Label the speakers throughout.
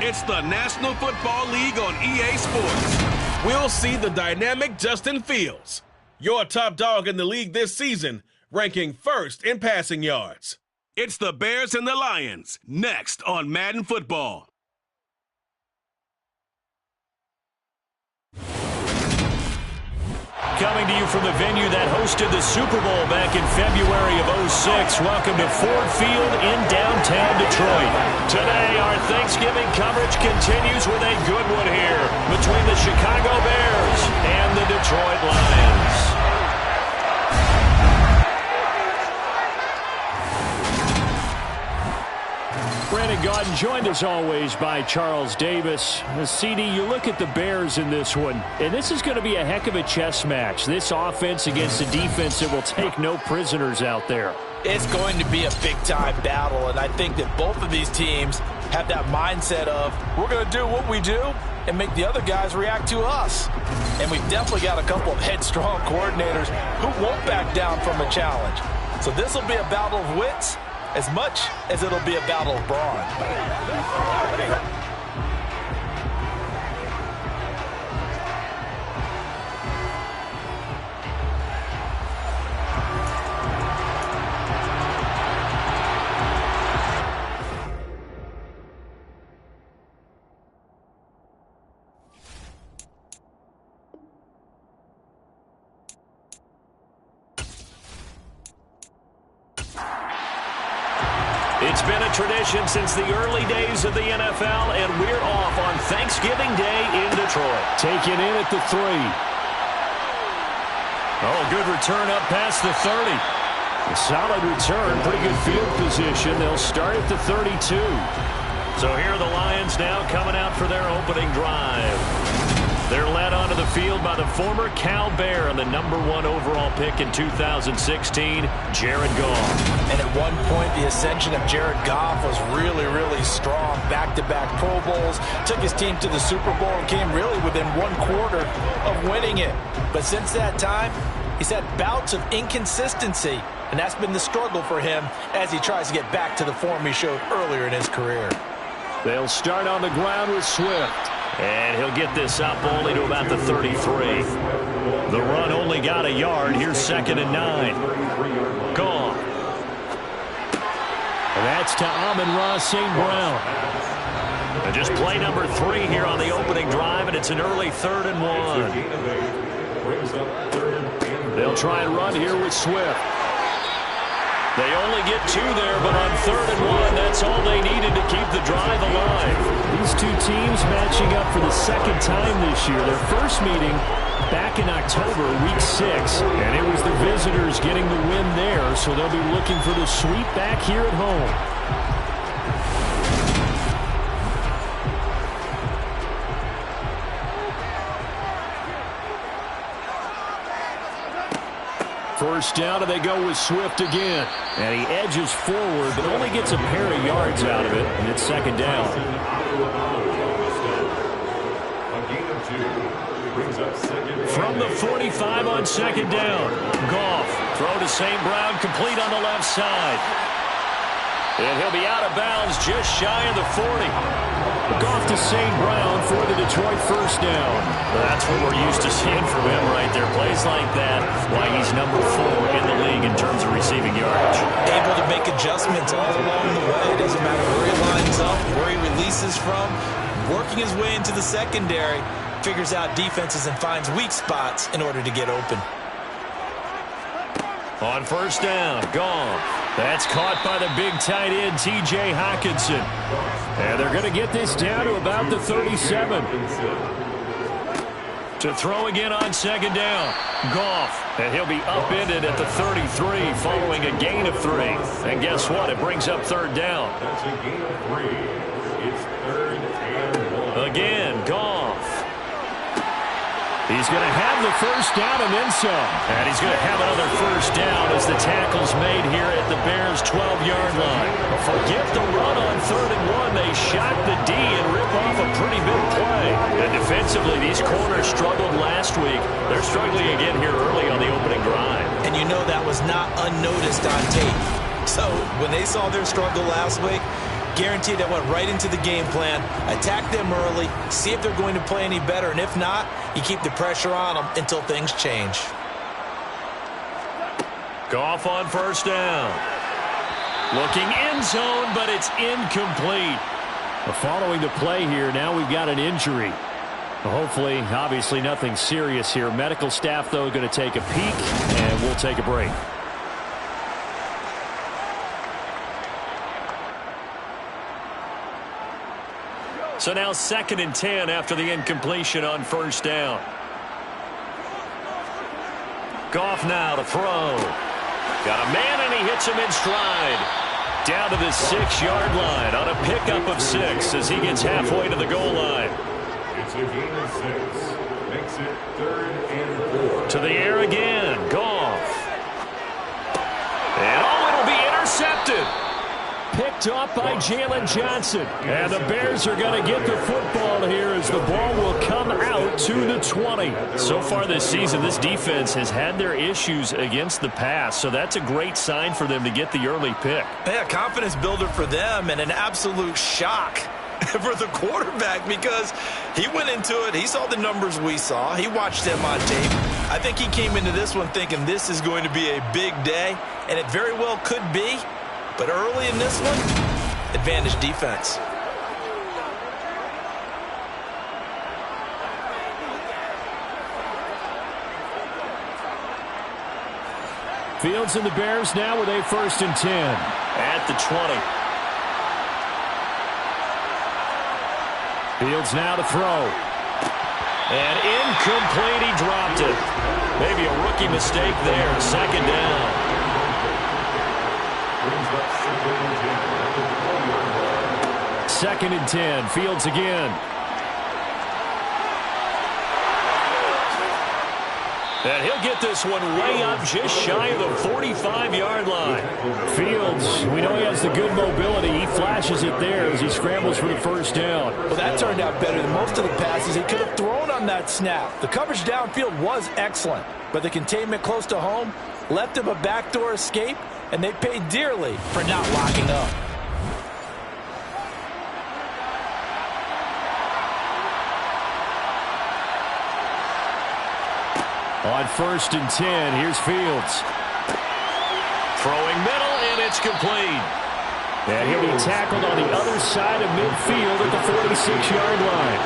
Speaker 1: It's the National Football League on EA Sports. We'll see the dynamic Justin Fields, your top dog in the league this season, ranking first in passing yards. It's the Bears and the Lions, next on Madden Football.
Speaker 2: Coming to you from the venue that hosted the Super Bowl back in February of '06. Welcome to Ford Field in downtown Detroit. Today, our Thanksgiving coverage continues with a good one here between the Chicago Bears and the Detroit Lions. Brandon Gaudin joined as always by Charles Davis. CD, you look at the Bears in this one, and this is going to be a heck of a chess match. This offense against a defense that will take no prisoners out there.
Speaker 3: It's going to be a big-time battle, and I think that both of these teams have that mindset of, we're going to do what we do and make the other guys react to us. And we've definitely got a couple of headstrong coordinators who won't back down from a challenge. So this will be a battle of wits as much as it'll be a battle of brawn.
Speaker 2: It's been a tradition since the early days of the NFL, and we're off on Thanksgiving Day in Detroit. Taken in at the 3. Oh, good return up past the 30. A solid return, pretty good field position. They'll start at the 32. So here are the Lions now coming out for their opening drive. They're led onto the field by the former Cal Bear and the #1 overall pick in 2016, Jared Goff.
Speaker 3: And at one point, the ascension of Jared Goff was really, really strong. Back-to-back Pro Bowls, took his team to the Super Bowl and came really within 1/4 of winning it. But since that time, he's had bouts of inconsistency, and that's been the struggle for him as he tries to get back to the form he showed earlier in his career.
Speaker 2: They'll start on the ground with Swift. And he'll get this up only to about the 33. The run only got a yard. Here's 2nd and 9. Gone. And that's to Amon-Ra St. Brown. And just play number 3 here on the opening drive, and it's an early 3rd and 1. They'll try and run here with Swift. They only get 2 there, but on 3rd and 1, that's all they needed to keep the drive alive. These two teams matching up for the 2nd time this year. Their first meeting back in October, week 6, and it was the visitors getting the win there, so they'll be looking for the sweep back here at home. First down, and they go with Swift again. And he edges forward, but only gets a pair of yards out of it, and it's 2nd down. From the 45 on 2nd down. Goff, throw to St. Brown, complete on the left side. And he'll be out of bounds just shy of the 40. Goff to St. Brown for the Detroit first down. That's what we're used to seeing from him right there. Plays like that, why he's #4 in the league in terms of receiving yards.
Speaker 3: Able to make adjustments all along the way. It doesn't matter where he lines up, where he releases from. Working his way into the secondary, figures out defenses and finds weak spots in order to get open.
Speaker 2: On first down, gone. That's caught by the big tight end, T.J. Hockenson. And they're going to get this down to about the 37. To throw again on 2nd down. Goff. And he'll be upended at the 33 following a gain of 3. And guess what? It brings up 3rd down.
Speaker 4: That's a gain of 3. It's 3rd and 1.
Speaker 2: Again, Goff. He's going to have the first down and then some. And he's going to have another first down as the tackle's made here at the Bears' 12-yard line. Forget the run on 3rd and 1. They shot the D and rip off a pretty big play. And defensively, these corners struggled last week. They're struggling again here early on the opening drive.
Speaker 3: And you know that was not unnoticed on tape. So when they saw their struggle last week, Guaranteed that went right into the game plan. Attack them early, see if they're going to play any better, and if not, you keep the pressure on them until things change.
Speaker 2: Goff on first down. Looking end zone, but it's incomplete. Following the play here, now we've got an injury. Hopefully, obviously nothing serious here. Medical staff, though, going to take a peek, and we'll take a break. So now 2nd and 10 after the incompletion on first down. Goff now to throw. Got a man, and he hits him in stride. Down to the 6-yard line on a pickup of 6 as he gets halfway to the goal line.
Speaker 4: It's a gain of 6. Makes it 3rd and 4.
Speaker 2: To the air again. Goff. And it'll be intercepted. Picked up by Jalen Johnson. And the Bears are going to get the football here as the ball will come out to the 20. So far this season, this defense has had their issues against the pass, so that's a great sign for them to get the early pick.
Speaker 3: Yeah, confidence builder for them and an absolute shock for the quarterback because he went into it. He saw the numbers we saw. He watched them on tape. I think he came into this one thinking this is going to be a big day, and it very well could be. But early in this one, advantage defense.
Speaker 2: Fields and the Bears now with a 1st and 10 at the 20. Fields now to throw. And incomplete, he dropped it. Maybe a rookie mistake there. 2nd down. 2nd and 10. Fields again. And he'll get this one way up just shy of the 45-yard line. Fields, we know he has the good mobility. He flashes it there as he scrambles for the 1st down.
Speaker 3: Well, that turned out better than most of the passes he could have thrown on that snap. The coverage downfield was excellent, but the containment close to home left him a backdoor escape, and they paid dearly for not locking up.
Speaker 2: On 1st and 10, here's Fields. Throwing middle, and it's complete. And he'll be tackled on the other side of midfield at the 46-yard line.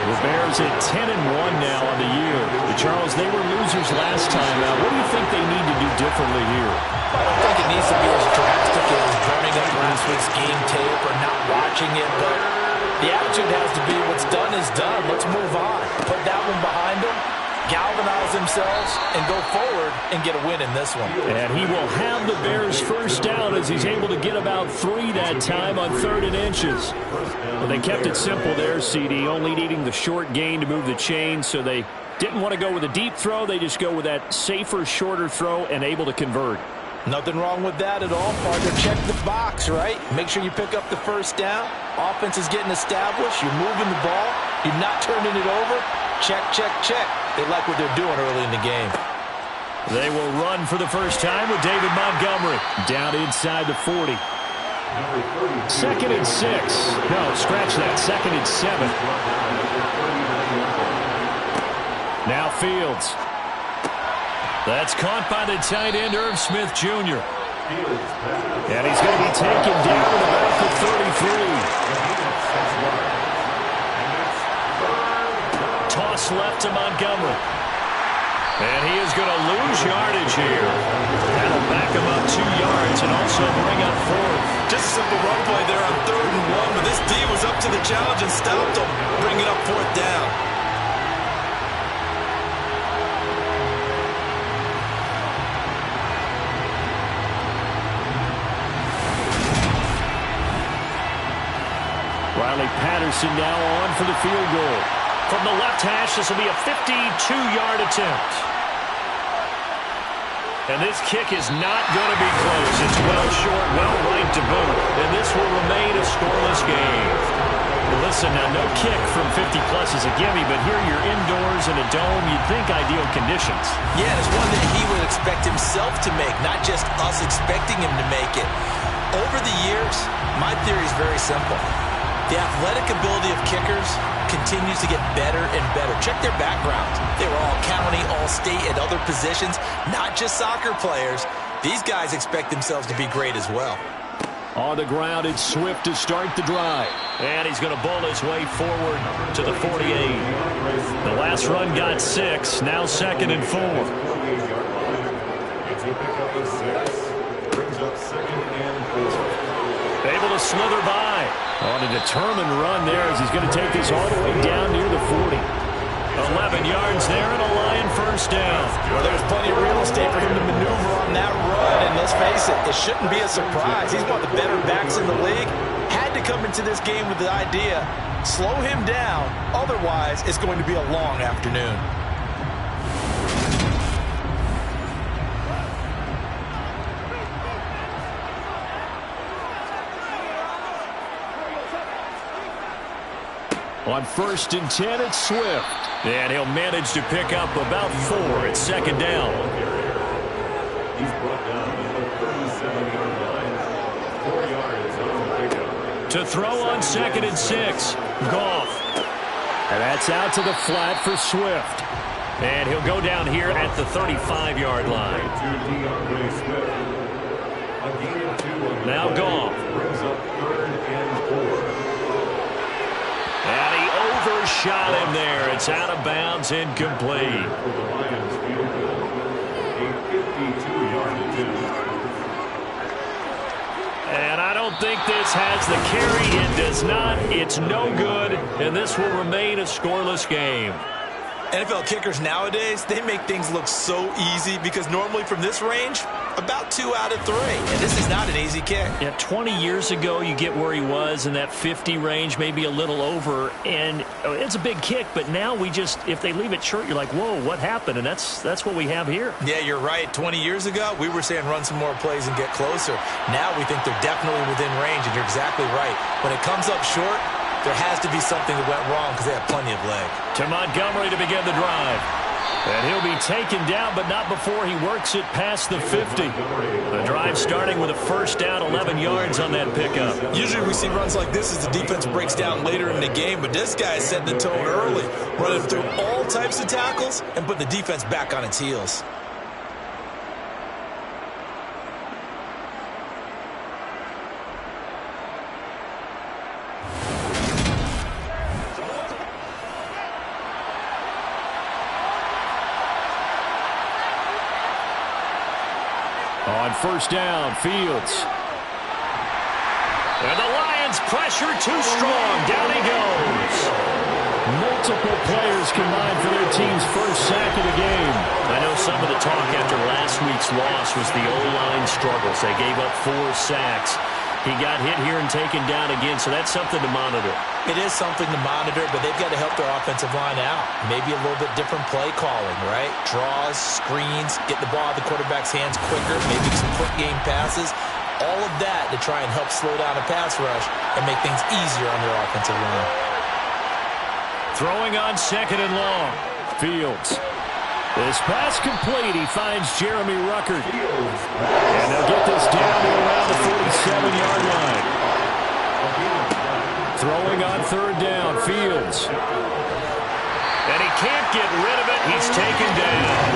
Speaker 2: The Bears at 10-1 now on the year. Charles, they were losers last time out. What do you think they need to do differently here?
Speaker 3: I don't think it needs to be as drastic as burning up last week's game tape or not watching it, but the attitude has to be what's done is done. Let's move on. Put that one behind them, galvanize themselves, and go forward and get a win in this one.
Speaker 2: And he will have the Bears 1st down as he's able to get about 3 that time on 3rd and inches. Well, they kept it simple there, CD, only needing the short gain to move the chain, so they didn't want to go with a deep throw. They just go with that safer, shorter throw and able to convert.
Speaker 3: Nothing wrong with that at all, partner. Check the box, right? Make sure you pick up the 1st down. Offense is getting established. You're moving the ball. You're not turning it over. Check, check, check. They like what they're doing early in the game.
Speaker 2: They will run for the 1st time with David Montgomery down inside the 40. 2nd and 6. No, scratch that. 2nd and 7. Now Fields. That's caught by the tight end, Irv Smith Jr. And he's going to be taken down at about the 33. Toss left to Montgomery. And he is going to lose yardage here. That'll back him up 2 yards and also bring up 4th.
Speaker 3: Just a simple run play there on 3rd and 1, but this D was up to the challenge and stopped him, bringing up 4th down.
Speaker 2: Riley Patterson now on for the field goal. From the left hash, this will be a 52-yard attempt. And this kick is not going to be close. It's well short, well right to boot. And this will remain a scoreless game. Well, listen, now no kick from 50-plus is a gimme, but here you're indoors in a dome. You'd think ideal conditions.
Speaker 3: Yeah, it's one that he would expect himself to make, not just us expecting him to make it. Over the years, my theory is very simple. The athletic ability of kickers continues to get better and better. Check their backgrounds. They were all county, all state, and other positions, not just soccer players. These guys expect themselves to be great as well.
Speaker 2: On the ground, it's Swift to start the drive. And he's going to bowl his way forward to the 48. The last run got 6, now 2nd and 4. Able to slither by on a determined run there as he's going to take this all the way down near the 40. 11 yards there and a Lion first down.
Speaker 3: Well, there's plenty of real estate for him to maneuver on that run, and let's face it, it shouldn't be a surprise. He's one of the better backs in the league. Had to come into this game with the idea, slow him down, otherwise it's going to be a long afternoon.
Speaker 2: On 1st and 10, it's Swift. And he'll manage to pick up about 4 at 2nd down.
Speaker 4: He's brought down at the 37-yard line. 4 yards on the pickup.
Speaker 2: To throw on 2nd and 6, Goff. And that's out to the flat for Swift. And he'll go down here at the 35-yard line. Now Goff.
Speaker 4: Brings up 3rd and 4.
Speaker 2: And he overshot him there. It's out of bounds, incomplete.
Speaker 4: For the Lions field goal, a 52-yard attempt.
Speaker 2: And I don't think this has the carry. It does not. It's no good. And this will remain a scoreless game.
Speaker 3: NFL kickers nowadays, they make things look so easy because normally from this range, about 2 out of 3. And this is not an easy kick.
Speaker 2: Yeah, 20 years ago, you get where he was in that 50 range, maybe a little over. And it's a big kick, but now we just, if they leave it short, you're like, whoa, what happened? And that's what we have here.
Speaker 3: Yeah, you're right. 20 years ago, we were saying run some more plays and get closer. Now we think they're definitely within range, and you're exactly right. When it comes up short, there has to be something that went wrong because they have plenty of leg.
Speaker 2: To Montgomery to begin the drive. And he'll be taken down, but not before he works it past the 50. The drive starting with a first down, 11 yards on that pickup.
Speaker 3: Usually we see runs like this as the defense breaks down later in the game, but this guy is setting the tone early, running through all types of tackles and putting the defense back on its heels.
Speaker 2: On first down, Fields. And the Lions pressure too strong. Down he goes. Multiple players combined for their team's first sack of the game. I know some of the talk after last week's loss was the O-line struggles. They gave up 4 sacks. He got hit here and taken down again, so that's something to monitor.
Speaker 3: It is something to monitor, but they've got to help their offensive line out. Maybe a little bit different play calling, right? Draws, screens, get the ball out of the quarterback's hands quicker, maybe some quick game passes. All of that to try and help slow down a pass rush and make things easier on their offensive line.
Speaker 2: Throwing on 2nd and long. Fields. This pass complete. He finds Jeremy Ruckert. And they'll get this down to around the 47-yard line. Throwing on 3rd down. Fields. And he can't get rid of it. He's taken down.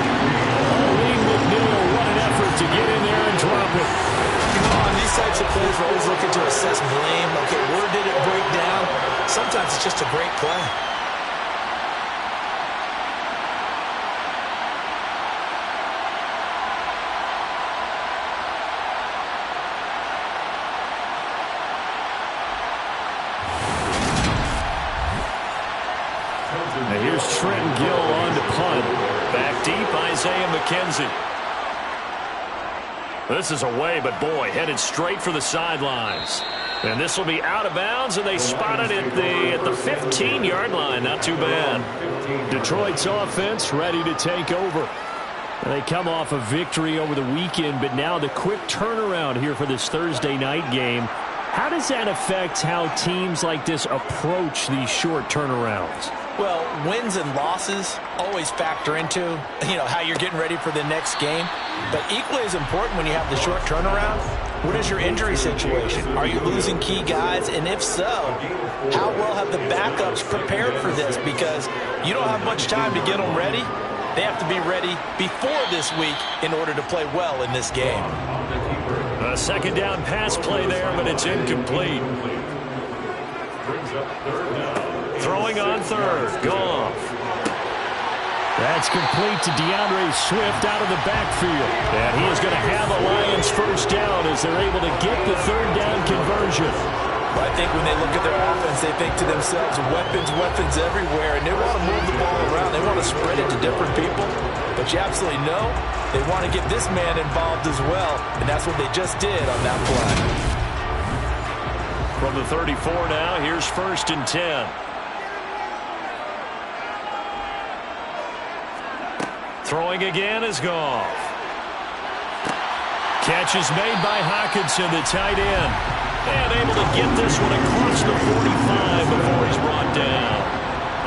Speaker 2: Lee McNeil, what an effort to get in there and drop it.
Speaker 3: You know, on these types of plays, we're always looking to assess blame. Okay, where did it break down? Sometimes it's just a great play.
Speaker 2: Now here's Trent Gill on to punt. Back deep, Isaiah McKenzie. This is away, but boy, headed straight for the sidelines. And this will be out of bounds, and they spot it at the 15-yard line. Not too bad. Detroit's offense ready to take over. They come off a victory over the weekend, but now the quick turnaround here for this Thursday night game. How does that affect how teams like this approach these short turnarounds?
Speaker 3: Well, wins and losses always factor into, how you're getting ready for the next game. But equally as important when you have the short turnaround, What is your injury situation? Are you losing key guys? And if so, how well have the backups prepared for this? Because you don't have much time to get them ready. They have to be ready before this week in order to play well in this game.
Speaker 2: A second down pass play there, but it's incomplete. Throwing on third. Goff. That's complete to DeAndre Swift out of the backfield. And he is going to have a Lions first down as they're able to get the third down conversion.
Speaker 3: Well, I think when they look at their offense, they think to themselves, weapons everywhere, and they want to move the ball around. They want to spread it to different people. But you absolutely know they want to get this man involved as well, and that's what they just did on that play.
Speaker 2: From the 34 now, here's 1st and 10. Throwing again is Goff. Catch is made by Hockenson, the tight end. And able to get this one across the 45 before he's brought down.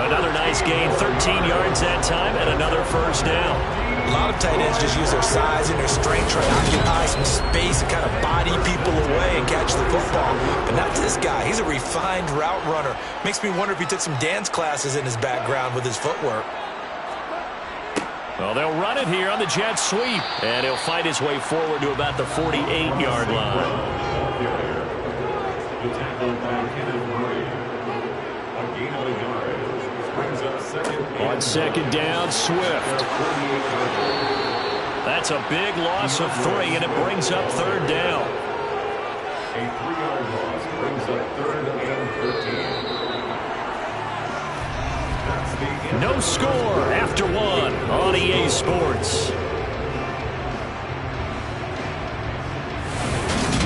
Speaker 2: Another nice gain, 13 yards that time, and another first down.
Speaker 3: A lot of tight ends just use their size and their strength, try to occupy some space and kind of body people away and catch the football. But not this guy. He's a refined route runner. Makes me wonder if he took some dance classes in his background with his footwork.
Speaker 2: Well, they'll run it here on the jet sweep. And he'll fight his way forward to about the 48-yard line. On second down, Swift. That's a big loss of 3, and it brings up third down.
Speaker 4: A 3-yard loss brings up 3rd and 13.
Speaker 2: No score after 1 on EA Sports.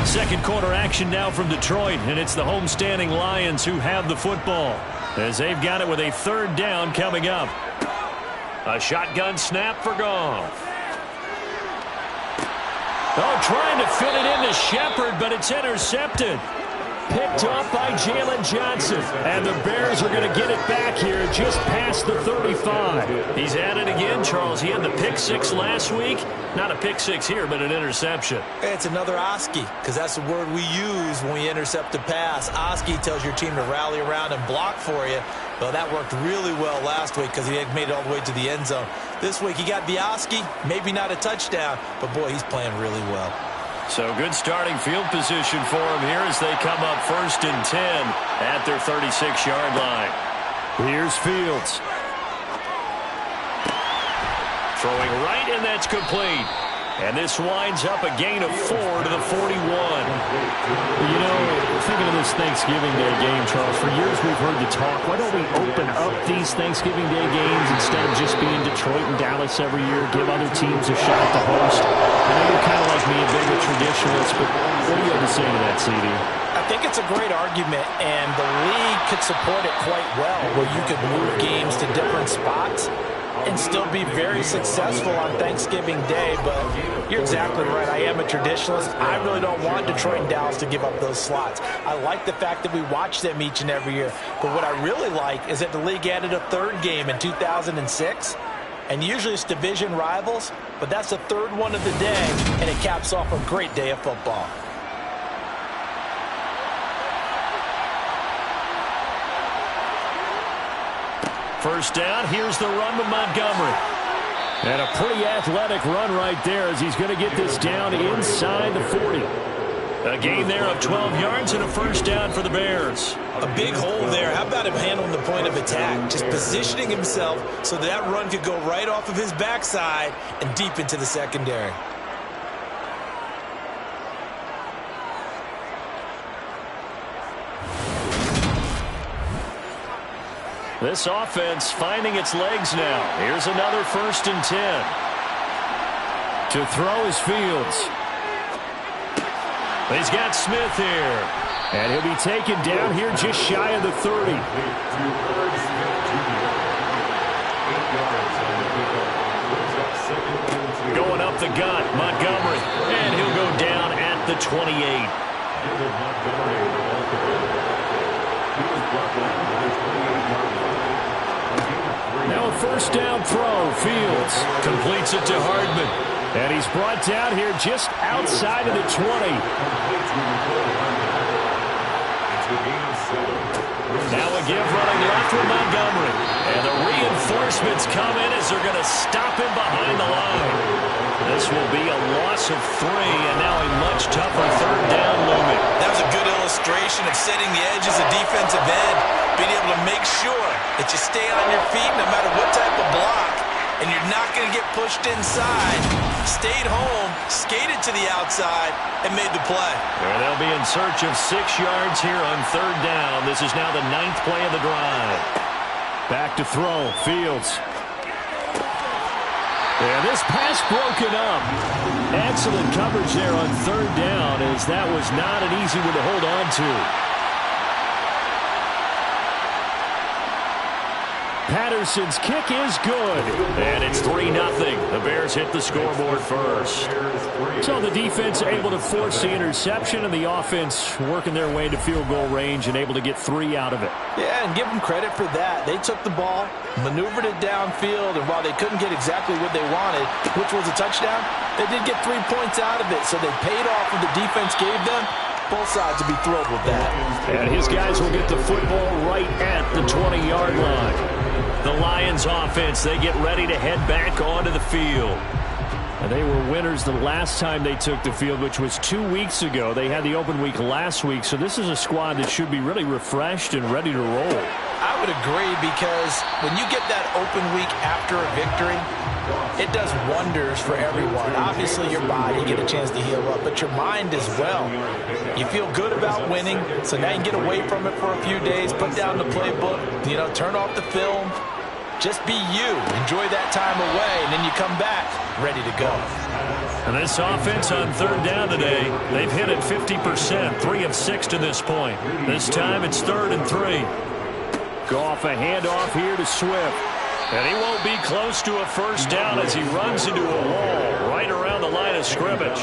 Speaker 2: Second quarter action now from Detroit, and it's the homestanding Lions who have the football as they've got it with a third down coming up. A shotgun snap for Goff. Oh, trying to fit it into Shepard, but it's intercepted. Picked up by Jalen Johnson. And the Bears are going to get it back here just past the 35. He's at it again, Charles. He had the pick 6 last week. Not a pick 6 here, but an interception.
Speaker 3: It's another Oski, because that's the word we use when we intercept a pass. Oski tells your team to rally around and block for you. Well, that worked really well last week because he had made it all the way to the end zone. This week he got the Oski, maybe not a touchdown, but boy, he's playing really well.
Speaker 2: So good starting field position for him here as they come up 1st and 10 at their 36-yard line. Here's Fields. Throwing right, and that's complete. And this winds up a gain of 4 to the 41.
Speaker 5: You know, thinking of this Thanksgiving Day game, Charles, for years we've heard the talk, why don't we open up these Thanksgiving Day games instead of just being Detroit and Dallas every year, give other teams a shot to host? I know you're kind of like me, a bit of a traditionalist, but what do you have to say to that, CD?
Speaker 3: I think it's a great argument, and the league could support it quite well, where you could move games to different spots and still be very successful on Thanksgiving Day. But you're exactly right. I am a traditionalist. I really don't want Detroit and Dallas to give up those slots. I like the fact that we watch them each and every year. But what I really like is that the league added a third game in 2006. And usually it's division rivals, but that's the third one of the day, and it caps off a great day of football.
Speaker 2: First down, here's the run with Montgomery. And a pretty athletic run right there as he's going to get this down inside the 40. A gain there of 12 yards and a first down for the Bears.
Speaker 3: A big hole there. How about him handling the point of attack? Just positioning himself so that run could go right off of his backside and deep into the secondary.
Speaker 2: This offense finding its legs now. Here's another 1st and 10. To throw is Fields. He's got Smith here. And he'll be taken down here just shy of the 30. Going up the gut, Montgomery. And he'll go down at the 28. Now a first down throw. Fields completes it to Hardman.
Speaker 5: And he's brought down here just outside of the 20. Now a give running left with Montgomery. And the reinforcements come in as they're going to stop him behind the line. This will be a loss of 3, and now a much tougher third down looming.
Speaker 3: That was a good illustration of setting the edge as a defensive end, being able to make sure that you stay on your feet no matter what type of block, and you're not going to get pushed inside. Stayed home, skated to the outside, and made the play.
Speaker 2: And they'll be in search of 6 yards here on third down. This is now the 9th play of the drive.
Speaker 5: Back to throw, Fields. And this pass broken up. Excellent coverage there on third down, as that was not an easy one to hold on to. Patterson's kick is good.
Speaker 2: And it's 3-0. The Bears hit the scoreboard first.
Speaker 5: So the defense able to force the interception, and the offense working their way to field goal range and able to get 3 out of it.
Speaker 3: Yeah, and give them credit for that. They took the ball, maneuvered it downfield, and while they couldn't get exactly what they wanted, which was a touchdown, they did get 3 points out of it, so they paid off what the defense gave them. Both sides will be thrilled with that.
Speaker 5: And his guys will get the football right at the 20-yard line.
Speaker 2: The Lions offense, they get ready to head back onto the field.
Speaker 5: And they were winners the last time they took the field, which was 2 weeks ago. They had the open week last week, so this is a squad that should be really refreshed and ready to roll.
Speaker 3: I would agree, because when you get that open week after a victory, it does wonders for everyone. Obviously, your body, you get a chance to heal up, but your mind as well. You feel good about winning, so now you can get away from it for a few days, put down the playbook, turn off the film. Just be you. Enjoy that time away, and then you come back ready to go.
Speaker 2: And this offense on third down today, they've hit it 50%, 3 of 6 to this point. This time it's 3rd and 3.
Speaker 5: Goff a handoff here to Swift.
Speaker 2: And he won't be close to a first down as he runs into a wall right around the line of scrimmage.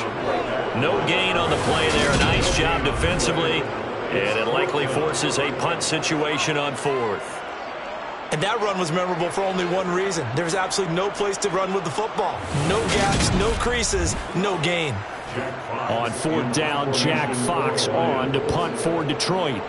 Speaker 2: No gain on the play there. Nice job defensively. And it likely forces a punt situation on 4th.
Speaker 3: And that run was memorable for only one reason. There's absolutely no place to run with the football. No gaps, no creases, no gain.
Speaker 5: On 4th down, Jack Fox on to punt for Detroit.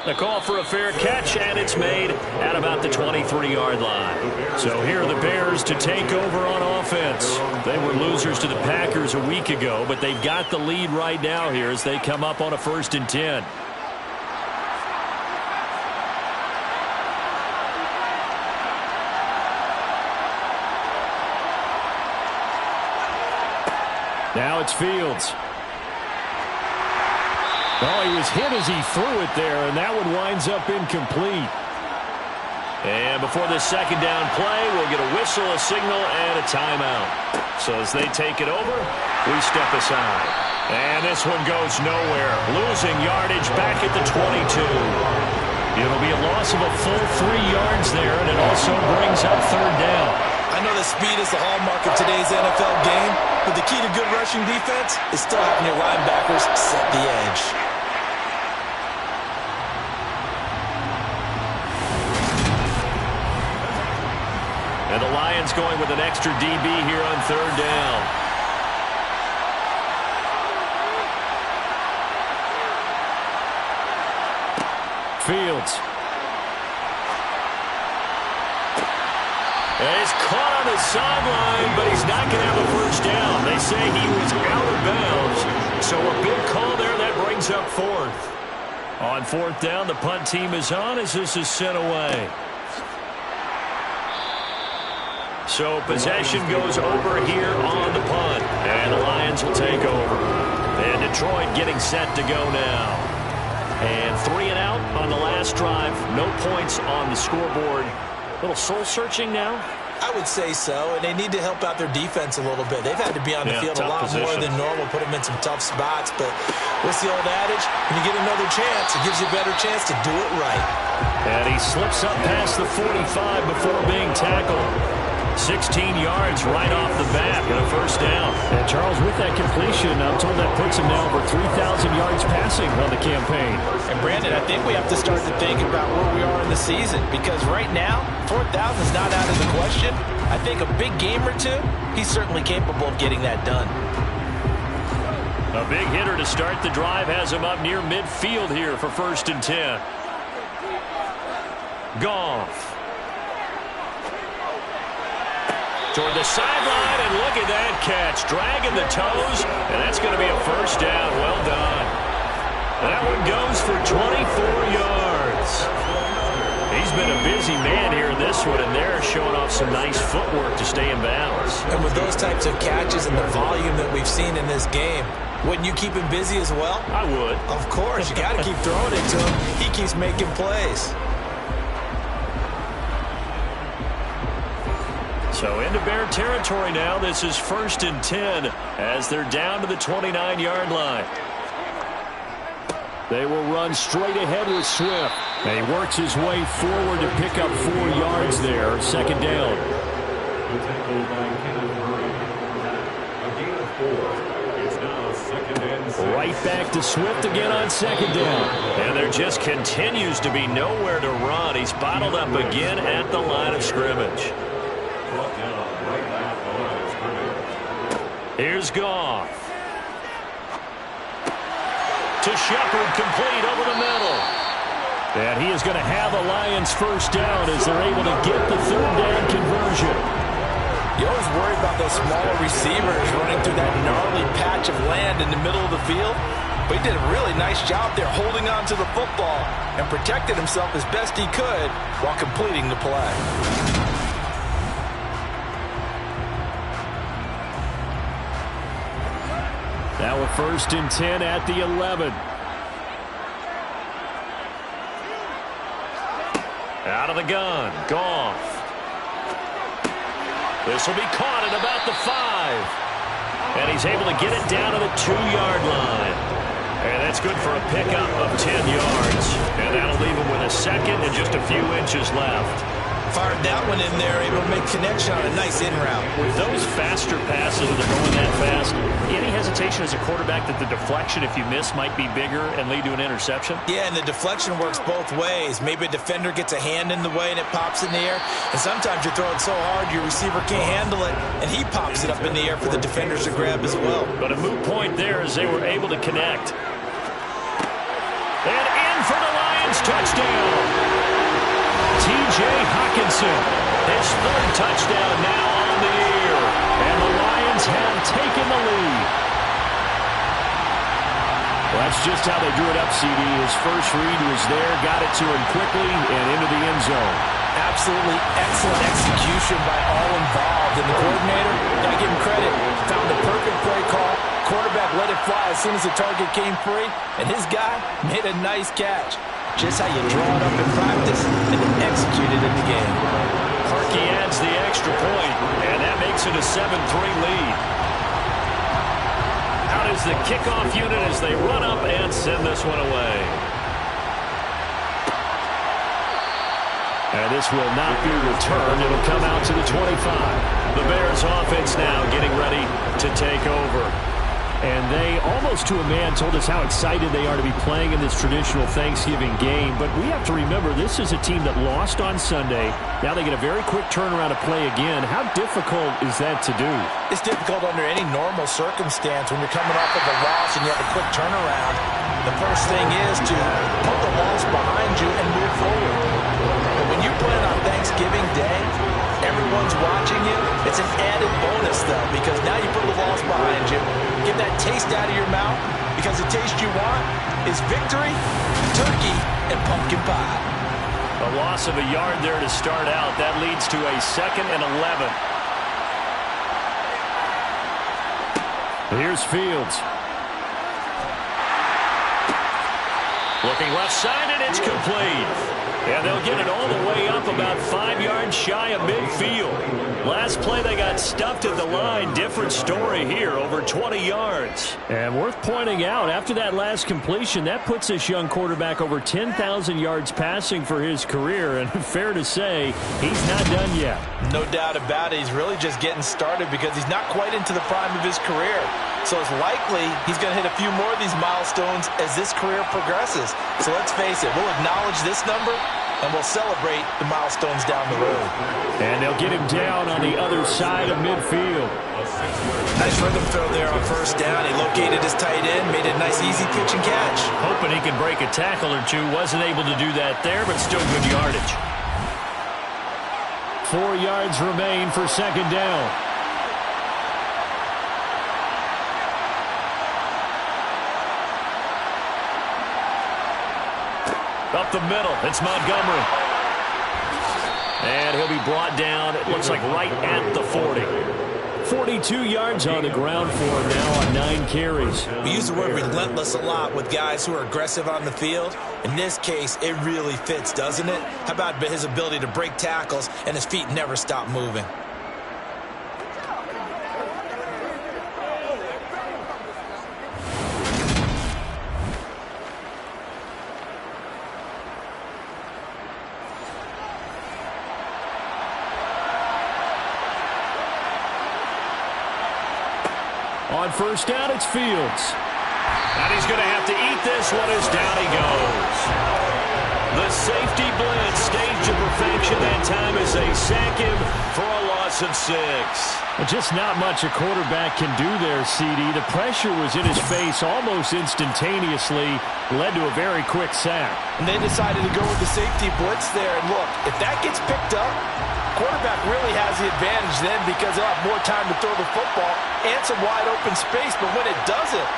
Speaker 2: The call for a fair catch, and it's made at about the 23-yard line. So here are the Bears to take over on offense. They were losers to the Packers a week ago, but they've got the lead right now here as they come up on a 1st and 10.
Speaker 5: Now it's Fields. Oh, he was hit as he threw it there, and that one winds up incomplete.
Speaker 2: And before this second down play, we'll get a whistle, a signal, and a timeout. So as they take it over, we step aside. And this one goes nowhere. Losing yardage back at the 22. It'll be a loss of a full 3 yards there, and it also brings up third down.
Speaker 3: I know that speed is the hallmark of today's NFL game, but the key to good rushing defense is still having your linebackers set the edge.
Speaker 2: And the Lions going with an extra DB here on third down.
Speaker 5: Fields.
Speaker 2: And he's caught on the sideline, but he's not going to have a first down. They say he was out of bounds. So a big call there. That brings up 4th. On 4th down, the punt team is on as this is sent away. So possession goes over here on the punt. And the Lions will take over. And Detroit getting set to go now. And 3 and out on the last drive. No points on the scoreboard. A little soul-searching now?
Speaker 3: I would say so, and they need to help out their defense a little bit. They've had to be on the field a lot more than normal, put them in some tough spots. But what's the old adage? When you get another chance, it gives you a better chance to do it right.
Speaker 2: And he slips up past the 45 before being tackled. 16 yards right off the bat and a first down.
Speaker 5: And Charles, with that completion, I'm told that puts him now over 3,000 yards passing on the campaign.
Speaker 3: And Brandon, I think we have to start to think about where we are in the season, because right now, 4,000 is not out of the question. I think a big game or two, he's certainly capable of getting that done.
Speaker 2: A big hitter to start the drive has him up near midfield here for 1st and 10. Goff. Toward the sideline, and look at that catch. Dragging the toes, and that's going to be a first down. Well done. That one goes for 24 yards. He's been a busy man here in this one, and they're showing off some nice footwork to stay in bounds.
Speaker 3: And with those types of catches and the volume that we've seen in this game, wouldn't you keep him busy as well?
Speaker 2: I would.
Speaker 3: Of course. You got to keep throwing it to him. He keeps making plays.
Speaker 2: So into Bear territory now. This is 1st and 10 as they're down to the 29-yard line.
Speaker 5: They will run straight ahead with Swift. And he works his way forward to pick up 4 yards there. 2nd down.
Speaker 4: The tackle by Kenneth Murray. A gain of 4. It's now 2nd and 6.
Speaker 5: Right back to Swift again on 2nd down.
Speaker 2: And there just continues to be nowhere to run. He's bottled up again at the line of scrimmage. Here's Goff. To Shepard, complete over the middle.
Speaker 5: And he is going to have a Lions first down as they're able to get the 3rd down conversion.
Speaker 3: You always worry about those smaller receivers running through that gnarly patch of land in the middle of the field. But he did a really nice job there holding on to the football and protected himself as best he could while completing the play.
Speaker 5: Now a 1st and 10 at the 11.
Speaker 2: Out of the gun, Goff. This will be caught at about the 5. And he's able to get it down to the 2-yard line. And that's good for a pickup of 10 yards. And that'll leave him with a 2nd and just a few inches left.
Speaker 3: Fired that one in there, able to make connection on a nice in route.
Speaker 2: With those faster passes that are going that fast, any hesitation as a quarterback that the deflection, if you miss, might be bigger and lead to an interception?
Speaker 3: Yeah, and the deflection works both ways. Maybe a defender gets a hand in the way and it pops in the air. And sometimes you throw it so hard your receiver can't handle it, and he pops it up in the air for the defenders to grab as well.
Speaker 2: But a moot point there as they were able to connect. And in for the Lions touchdown. T.J. Hockenson, his 3rd touchdown now on the year. And the Lions have taken the lead.
Speaker 5: Well, that's just how they drew it up, CD. His first read was there, got it to him quickly, and into the end zone.
Speaker 3: Absolutely excellent execution by all involved. And the coordinator, gotta give him credit, found the perfect play call. Quarterback let it fly as soon as the target came free, and his guy made a nice catch. Just how you draw it up in practice and then execute it in the game.
Speaker 2: Parkey adds the extra point, and that makes it a 7-3 lead. Out is the kickoff unit as they run up and send this one away.
Speaker 5: And this will not be returned. It'll come out to the 25.
Speaker 2: The Bears offense now getting ready to take over.
Speaker 5: And they, almost to a man, told us how excited they are to be playing in this traditional Thanksgiving game. But we have to remember, this is a team that lost on Sunday. Now they get a very quick turnaround to play again. How difficult is that to do?
Speaker 3: It's difficult under any normal circumstance when you're coming off of a loss and you have a quick turnaround. The first thing is to put the loss behind you and move forward. But when you're playing on Thanksgiving Day, everyone's watching you. It's an added bonus, though, because now you put the loss behind you. Get that taste out of your mouth, because the taste you want is victory, turkey, and pumpkin pie.
Speaker 2: A loss of a yard there to start out. That leads to a 2nd and 11.
Speaker 5: Here's Fields.
Speaker 2: Looking left side, and it's complete. And they'll get it all the way up about 5 yards shy of midfield. Last play they got stuffed at the line. Different story here, over 20 yards.
Speaker 5: And worth pointing out, after that last completion, that puts this young quarterback over 10,000 yards passing for his career. And fair to say, he's not done yet.
Speaker 3: No doubt about it. He's really just getting started because he's not quite into the prime of his career. So it's likely he's going to hit a few more of these milestones as this career progresses. So let's face it, we'll acknowledge this number and we'll celebrate the milestones down the road.
Speaker 5: And they'll get him down on the other side of midfield.
Speaker 3: Nice rhythm throw there on first down. He located his tight end, made a nice easy pitch and catch.
Speaker 2: Hoping he could break a tackle or two. Wasn't able to do that there, but still good yardage.
Speaker 5: 4 yards remain for second down.
Speaker 2: Up the middle, it's Montgomery. And he'll be brought down, it looks like right at the 40.
Speaker 5: 42 yards on the ground for him now on 9 carries.
Speaker 3: We use the word relentless a lot with guys who are aggressive on the field. In this case, it really fits, doesn't it? How about his ability to break tackles and his feet never stop moving?
Speaker 5: On first down, it's Fields.
Speaker 2: And he's going to have to eat this one as down he goes. The safety blitz staged to perfection that time as they sack him for a loss of 6.
Speaker 5: Well, just not much a quarterback can do there, CD. The pressure was in his face almost instantaneously, led to a very quick sack.
Speaker 3: And they decided to go with the safety blitz there. And look, if that gets picked up, quarterback really has the advantage then because they'll have more time to throw the football and some wide open space. But when it doesn't,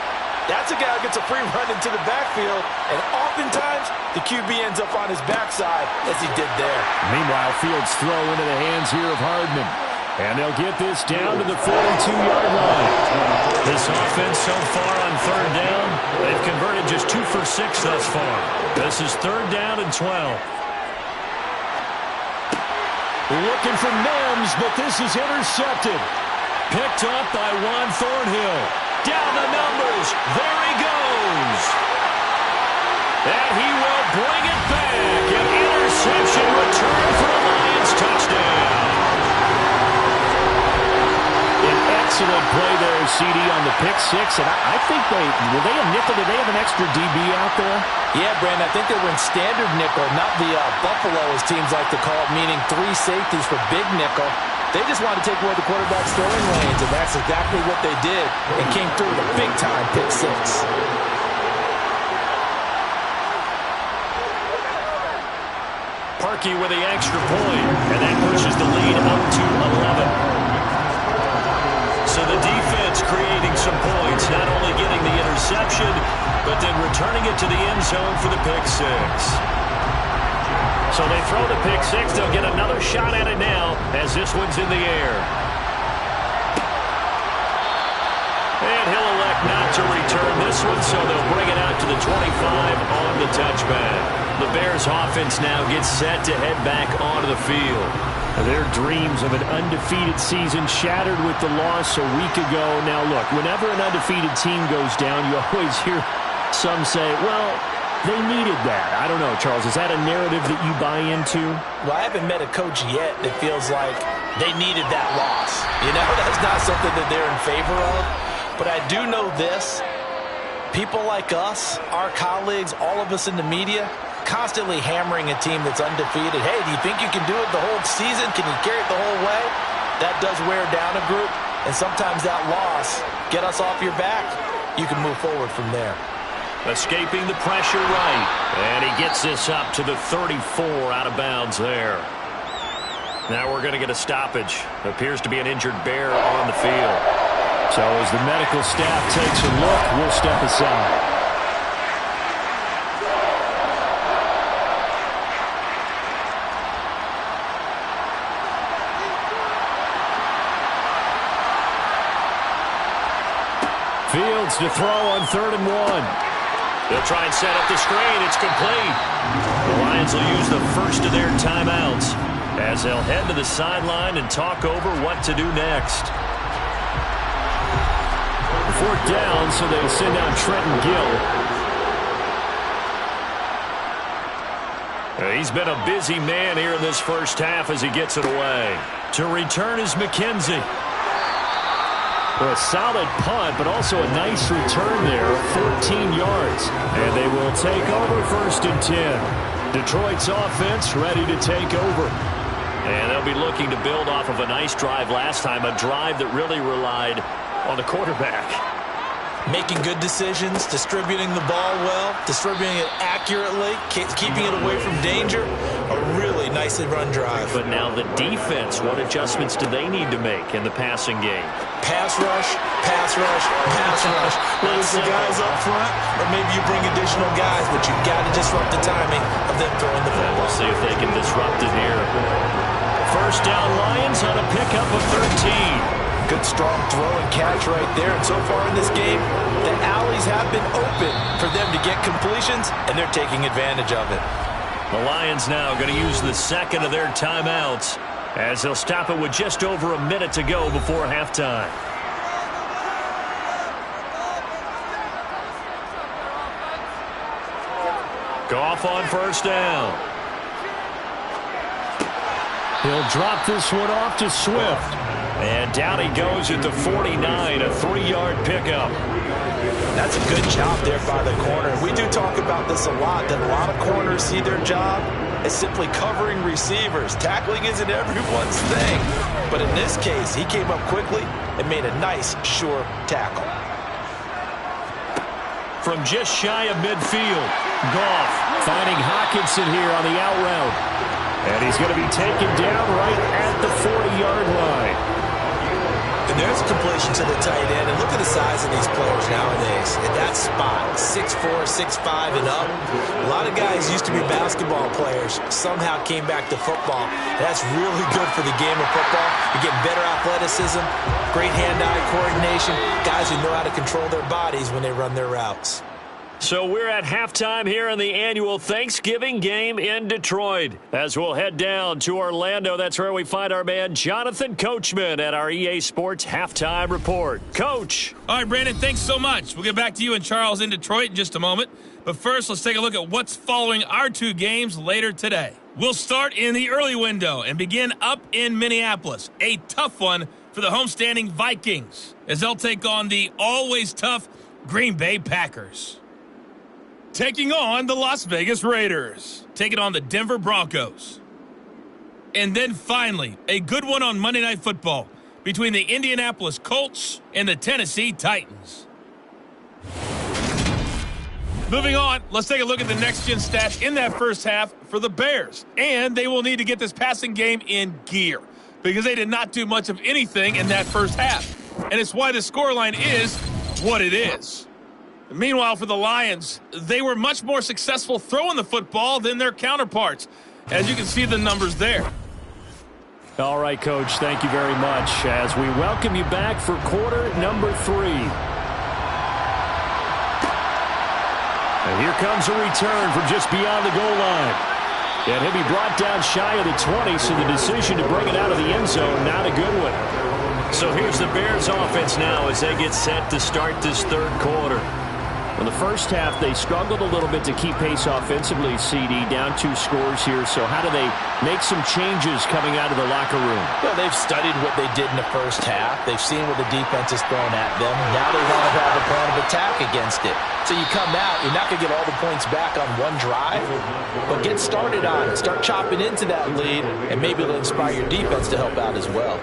Speaker 3: that's a guy who gets a free run into the backfield, and oftentimes the QB ends up on his backside as he did there.
Speaker 5: Meanwhile, Fields throw into the hands here of Hardman. And they'll get this down to the 42-yard line.
Speaker 2: This offense so far on third down, they've converted just 2 for 6 thus far. This is third down and 12.
Speaker 5: Looking for Mims, but this is intercepted. Picked up by Juan Thornhill.
Speaker 2: Down the numbers. There he goes. And he will bring it back. An interception return for a Lions touchdown.
Speaker 5: An excellent play there, CD, on the pick six. And I think were they a nickel? Did they have an extra DB out there?
Speaker 3: Yeah, Brandon, I think they were in standard nickel, not the Buffalo, as teams like to call it, meaning 3 safeties for big nickel. They just wanted to take away the quarterback's throwing lanes, and that's exactly what they did and came through with a big-time pick 6.
Speaker 2: Parkey with the extra point, and that pushes the lead up to 11. So the defense creating some points, not only getting the interception, but then returning it to the end zone for the pick 6. So they throw the pick 6. They'll get another shot at it now as this one's in the air. And he'll elect not to return this one, so they'll bring it out to the 25 on the touchback. The Bears offense now gets set to head back onto the field.
Speaker 5: Their dreams of an undefeated season shattered with the loss a week ago. Now, look, whenever an undefeated team goes down, you always hear some say, well, they needed that. I don't know, Charles. Is that a narrative that you buy into?
Speaker 3: Well, I haven't met a coach yet that feels like they needed that loss. You know, that's not something that they're in favor of. But I do know this. People like us, our colleagues, all of us in the media, constantly hammering a team that's undefeated. Hey, do you think you can do it the whole season? Can you carry it the whole way? That does wear down a group. And sometimes that loss, get us off your back, you can move forward from there.
Speaker 2: Escaping the pressure right. And he gets this up to the 34 out of bounds there. Now we're going to get a stoppage. Appears to be an injured Bear on the field.
Speaker 5: So as the medical staff takes a look, we'll step aside. Fields to throw on 3rd and 1.
Speaker 2: They'll try and set up the screen. It's complete. The Lions will use the first of their timeouts as they'll head to the sideline and talk over what to do next.
Speaker 5: Fourth down, so they send out Trenton Gill.
Speaker 2: He's been a busy man here in this first half as he gets it away. To return is McKenzie.
Speaker 5: For a solid punt, but also a nice return there of 14 yards. And they will take over 1st and 10. Detroit's offense ready to take over.
Speaker 2: And they'll be looking to build off of a nice drive last time, a drive that really relied on the quarterback.
Speaker 3: Making good decisions, distributing the ball well, distributing it accurately, keeping it away from danger. A really nicely run drive.
Speaker 2: But now the defense, what adjustments do they need to make in the passing game?
Speaker 3: Pass rush, pass rush, pass rush. Whether it's the guys up front or maybe you bring additional guys, but you've got to disrupt the timing of them throwing the football.
Speaker 2: We'll see if they can disrupt it here. First down, Lions on a pickup of 13.
Speaker 3: Good strong throw and catch right there. And so far in this game, the alleys have been open for them to get completions, and they're taking advantage of it.
Speaker 2: The Lions now going to use the second of their timeouts as they'll stop it with just over a minute to go before halftime. Goff on first down.
Speaker 5: He'll drop this one off to Swift.
Speaker 2: And down he goes at the 49, a 3-yard pickup.
Speaker 3: That's a good job there by the corner. We do talk about this a lot, that a lot of corners see their job as simply covering receivers. Tackling isn't everyone's thing. But in this case, he came up quickly and made a nice, sure tackle.
Speaker 2: From just shy of midfield,
Speaker 5: Goff finding Hockenson here on the out route. And he's going to be taken down right at the 40-yard line.
Speaker 3: And there's a completion to the tight end. And look at the size of these players nowadays. At that spot, 6'4", 6'5", and up. A lot of guys used to be basketball players, somehow came back to football. That's really good for the game of football. You get better athleticism, great hand-eye coordination, guys who know how to control their bodies when they run their routes.
Speaker 2: So we're at halftime here in the annual Thanksgiving game in Detroit. As we'll head down to Orlando, that's where we find our man Jonathan Coachman at our EA Sports Halftime Report. Coach.
Speaker 1: All right, Brandon, thanks so much. We'll get back to you and Charles in Detroit in just a moment. But first, let's take a look at what's following our two games later today. We'll start in the early window and begin up in Minneapolis. A tough one for the homestanding Vikings as they'll take on the always tough Green Bay Packers. Taking on the Las Vegas Raiders. Taking on the Denver Broncos. And then finally, a good one on Monday Night Football between the Indianapolis Colts and the Tennessee Titans. Moving on, let's take a look at the next-gen stats in that first half for the Bears. And they will need to get this passing game in gear because they did not do much of anything in that first half. And it's why the scoreline is what it is. Meanwhile, for the Lions, they were much more successful throwing the football than their counterparts, as you can see the numbers there.
Speaker 5: All right, Coach, thank you very much as we welcome you back for quarter number 3. And here comes a return from just beyond the goal line. And he'll be brought down shy of the 20, so the decision to bring it out of the end zone, not a good one.
Speaker 2: So here's the Bears offense now as they get set to start this third quarter.
Speaker 5: In the first half, they struggled a little bit to keep pace offensively, CD, down 2 scores here. So how do they make some changes coming out of the locker room?
Speaker 3: Well, they've studied what they did in the first half. They've seen what the defense is throwing at them. Now they want to have a plan of attack against it. So you come out, you're not going to get all the points back on one drive, but get started on it. Start chopping into that lead, and maybe it'll inspire your defense to help out as well.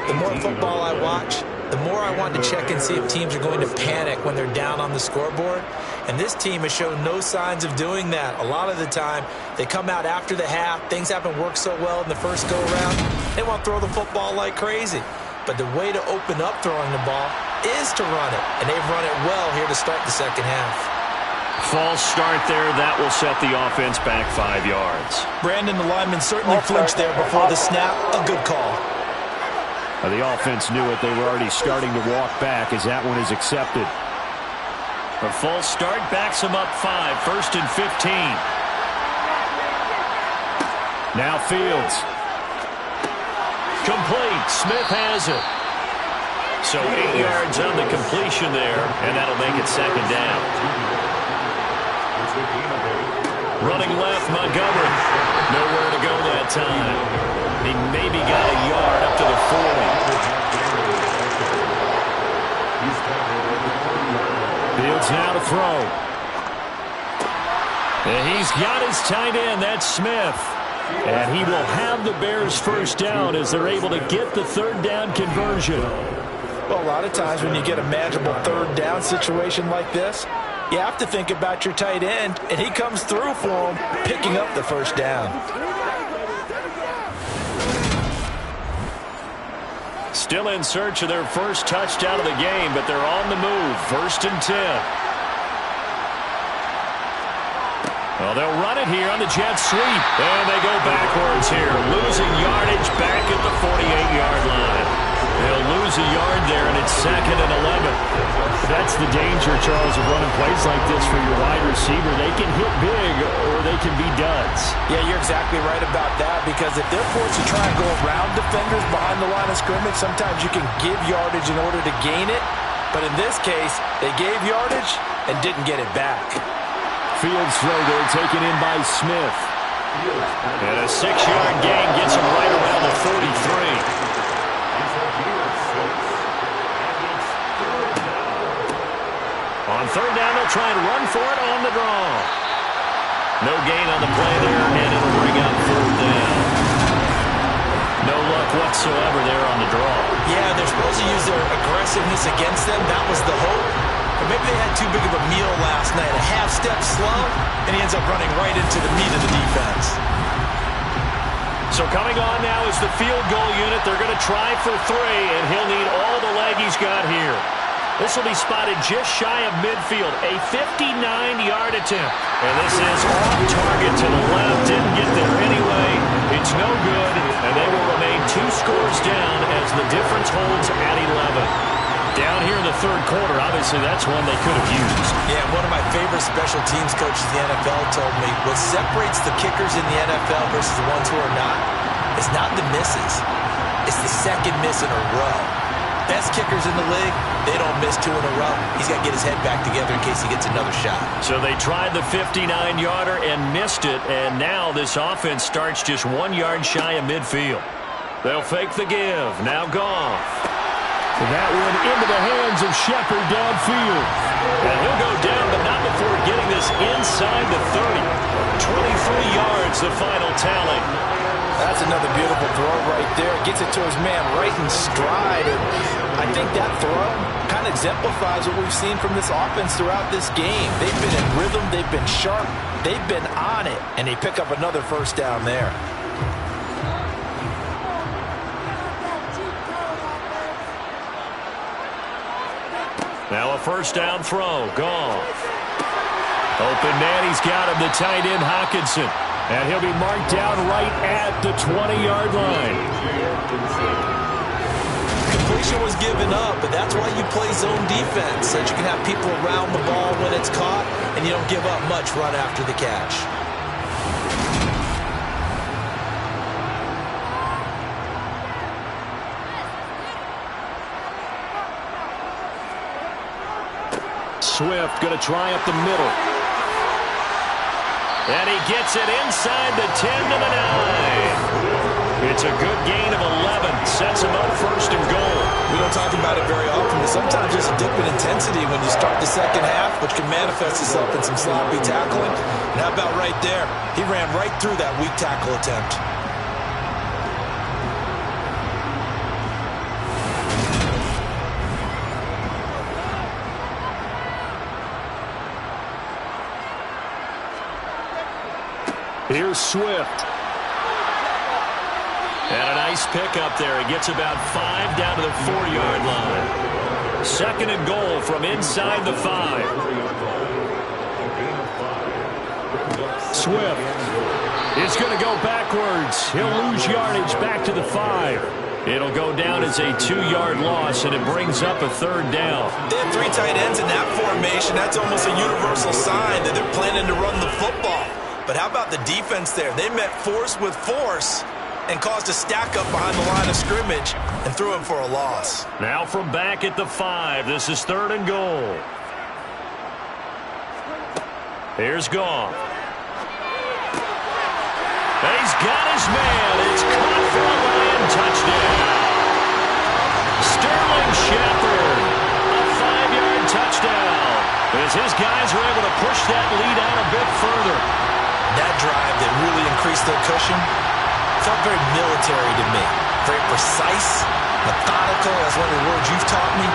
Speaker 3: The more football I watch, the more I want to check and see if teams are going to panic when they're down on the scoreboard. And this team has shown no signs of doing that. A lot of the time, they come out after the half. Things haven't worked so well in the first go-around. They want to throw the football like crazy. But the way to open up throwing the ball is to run it. And they've run it well here to start the second half.
Speaker 2: False start there. That will set the offense back 5 yards.
Speaker 3: Brandon, the lineman certainly flinched there before the snap. A good call.
Speaker 5: The offense knew it. They were already starting to walk back as that one is accepted.
Speaker 2: A false start backs him up 5, 1st and 15. Now Fields. Complete. Smith has it. So 8 yards on the completion there, and that'll make it 2nd down. Running left, Montgomery. Nowhere to go that time. He maybe got a yard up to the 40. Fields now to throw. And he's got his tight end. That's Smith. And he will have the Bears first down as they're able to get the 3rd down conversion.
Speaker 3: Well, a lot of times when you get a manageable 3rd down situation like this, you have to think about your tight end, and he comes through for him, picking up the 1st down.
Speaker 2: Still in search of their first touchdown of the game, but they're on the move. 1st and 10. Well, they'll run it here on the jet sweep. And they go backwards here, losing yardage back at the 48-yard line. They'll lose a yard there, and it's 2nd and 11.
Speaker 5: That's the danger, Charles, of running plays like this for your wide receiver. They can hit big or they can be duds.
Speaker 3: Yeah, you're exactly right about that, because if they're forced to try and go around defenders behind the line of scrimmage, sometimes you can give yardage in order to gain it. But in this case, they gave yardage and didn't get it back.
Speaker 5: Fields throw there, taken in by Smith.
Speaker 2: And a 6-yard gain gets him right around the 43. On 3rd down, they'll try and run for it on the draw. No gain on the play there, and it'll bring up 4th down. No luck whatsoever there on the draw.
Speaker 3: Yeah, they're supposed to use their aggressiveness against them. That was the hope. But maybe they had too big of a meal last night. A half step slow, and he ends up running right into the meat of the defense.
Speaker 2: So coming on now is the field goal unit. They're going to try for 3, and he'll need all the leg he's got here. This will be spotted just shy of midfield. A 59-yard attempt. And this is off target to the left. Didn't get there anyway. It's no good, and they will remain 2 scores down as the difference holds at 11. Down here in the 3rd quarter, obviously that's one they could have used.
Speaker 3: Yeah, one of my favorite special teams coaches in the NFL told me what separates the kickers in the NFL versus the ones who are not is not the misses. It's the 2nd miss in a row. Best kickers in the league, they don't miss 2 in a row. He's got to get his head back together in case he gets another shot.
Speaker 2: So they tried the 59-yarder and missed it, and now this offense starts just 1 yard shy of midfield. They'll fake the give. Now Goff.
Speaker 5: That one into the hands of Shepard downfield.
Speaker 2: And he'll go down, but not before getting this inside the 30. 23 yards, the final tally.
Speaker 3: That's another beautiful throw right there. Gets it to his man right in stride. And I think that throw kind of exemplifies what we've seen from this offense throughout this game. They've been in rhythm. They've been sharp. They've been on it. And they pick up another 1st down there.
Speaker 2: Now a 1st down throw. Goff. Open man, he's got him, the tight end Hockenson. And he'll be marked down right at the 20-yard line.
Speaker 3: Completion was given up, but that's why you play zone defense, so that you can have people around the ball when it's caught, and you don't give up much run after the catch.
Speaker 2: Swift going to try up the middle. And he gets it inside the 10 to the 9. It's a good gain of 11. Sets him up 1st and goal.
Speaker 3: We don't talk about it very often, but sometimes there's a dip in intensity when you start the 2nd half, which can manifest itself in some sloppy tackling. And how about right there? He ran right through that weak tackle attempt.
Speaker 2: Here's Swift. And a nice pickup there. He gets about 5 down to the 4-yard line. 2nd and goal from inside the 5.
Speaker 5: Swift is going to go backwards. He'll lose yardage back to the 5.
Speaker 2: It'll go down as a 2-yard loss, and it brings up a 3rd down.
Speaker 3: They have 3 tight ends in that formation. formation, that's almost a universal sign that they're planning to run the football. But how about the defense there? They met force with force and caused a stack up behind the line of scrimmage and threw him for a loss.
Speaker 2: Now from back at the 5, this is 3rd and goal. Here's Goff. He's got his man. It's caught for a Lion touchdown. Sterling Shepard, a 5-yard touchdown. As his guys were able to push that lead out a bit further.
Speaker 3: That drive that really increased their cushion felt very military to me. Very precise, methodical, that's one of the words you've taught me.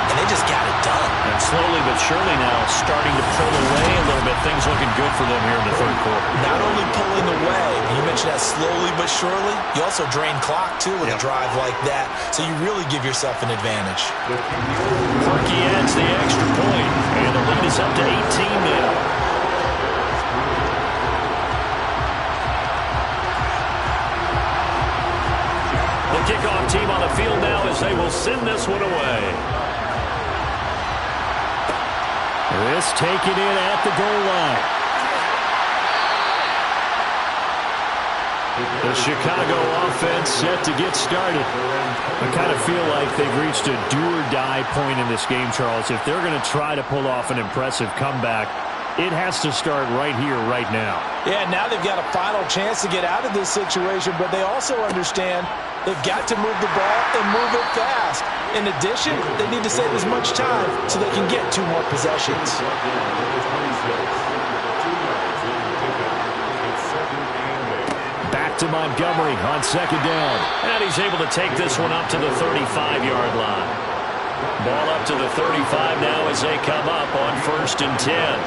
Speaker 3: And they just got it done.
Speaker 2: And slowly but surely now starting to pull away a little bit. Things looking good for them here in the 3rd quarter.
Speaker 3: Not only pulling away, you mentioned that slowly but surely, you also drain clock too with a drive like that. So you really give yourself an advantage.
Speaker 2: Kirky adds the extra point, and the lead is up to 18 now. The kickoff team on the field now as they will send this one away.
Speaker 5: This taken in at the goal line. The Chicago offense set to get started. I kind of feel like they've reached a do-or-die point in this game, Charles. If they're going to try to pull off an impressive comeback, it has to start right here, right now.
Speaker 3: Yeah, now they've got a final chance to get out of this situation, but they also understand they've got to move the ball and move it fast. In addition, they need to save as much time so they can get 2 more possessions.
Speaker 5: Back to Montgomery on 2nd down.
Speaker 2: And he's able to take this one up to the 35-yard line. Ball up to the 35 now as they come up on 1st and 10.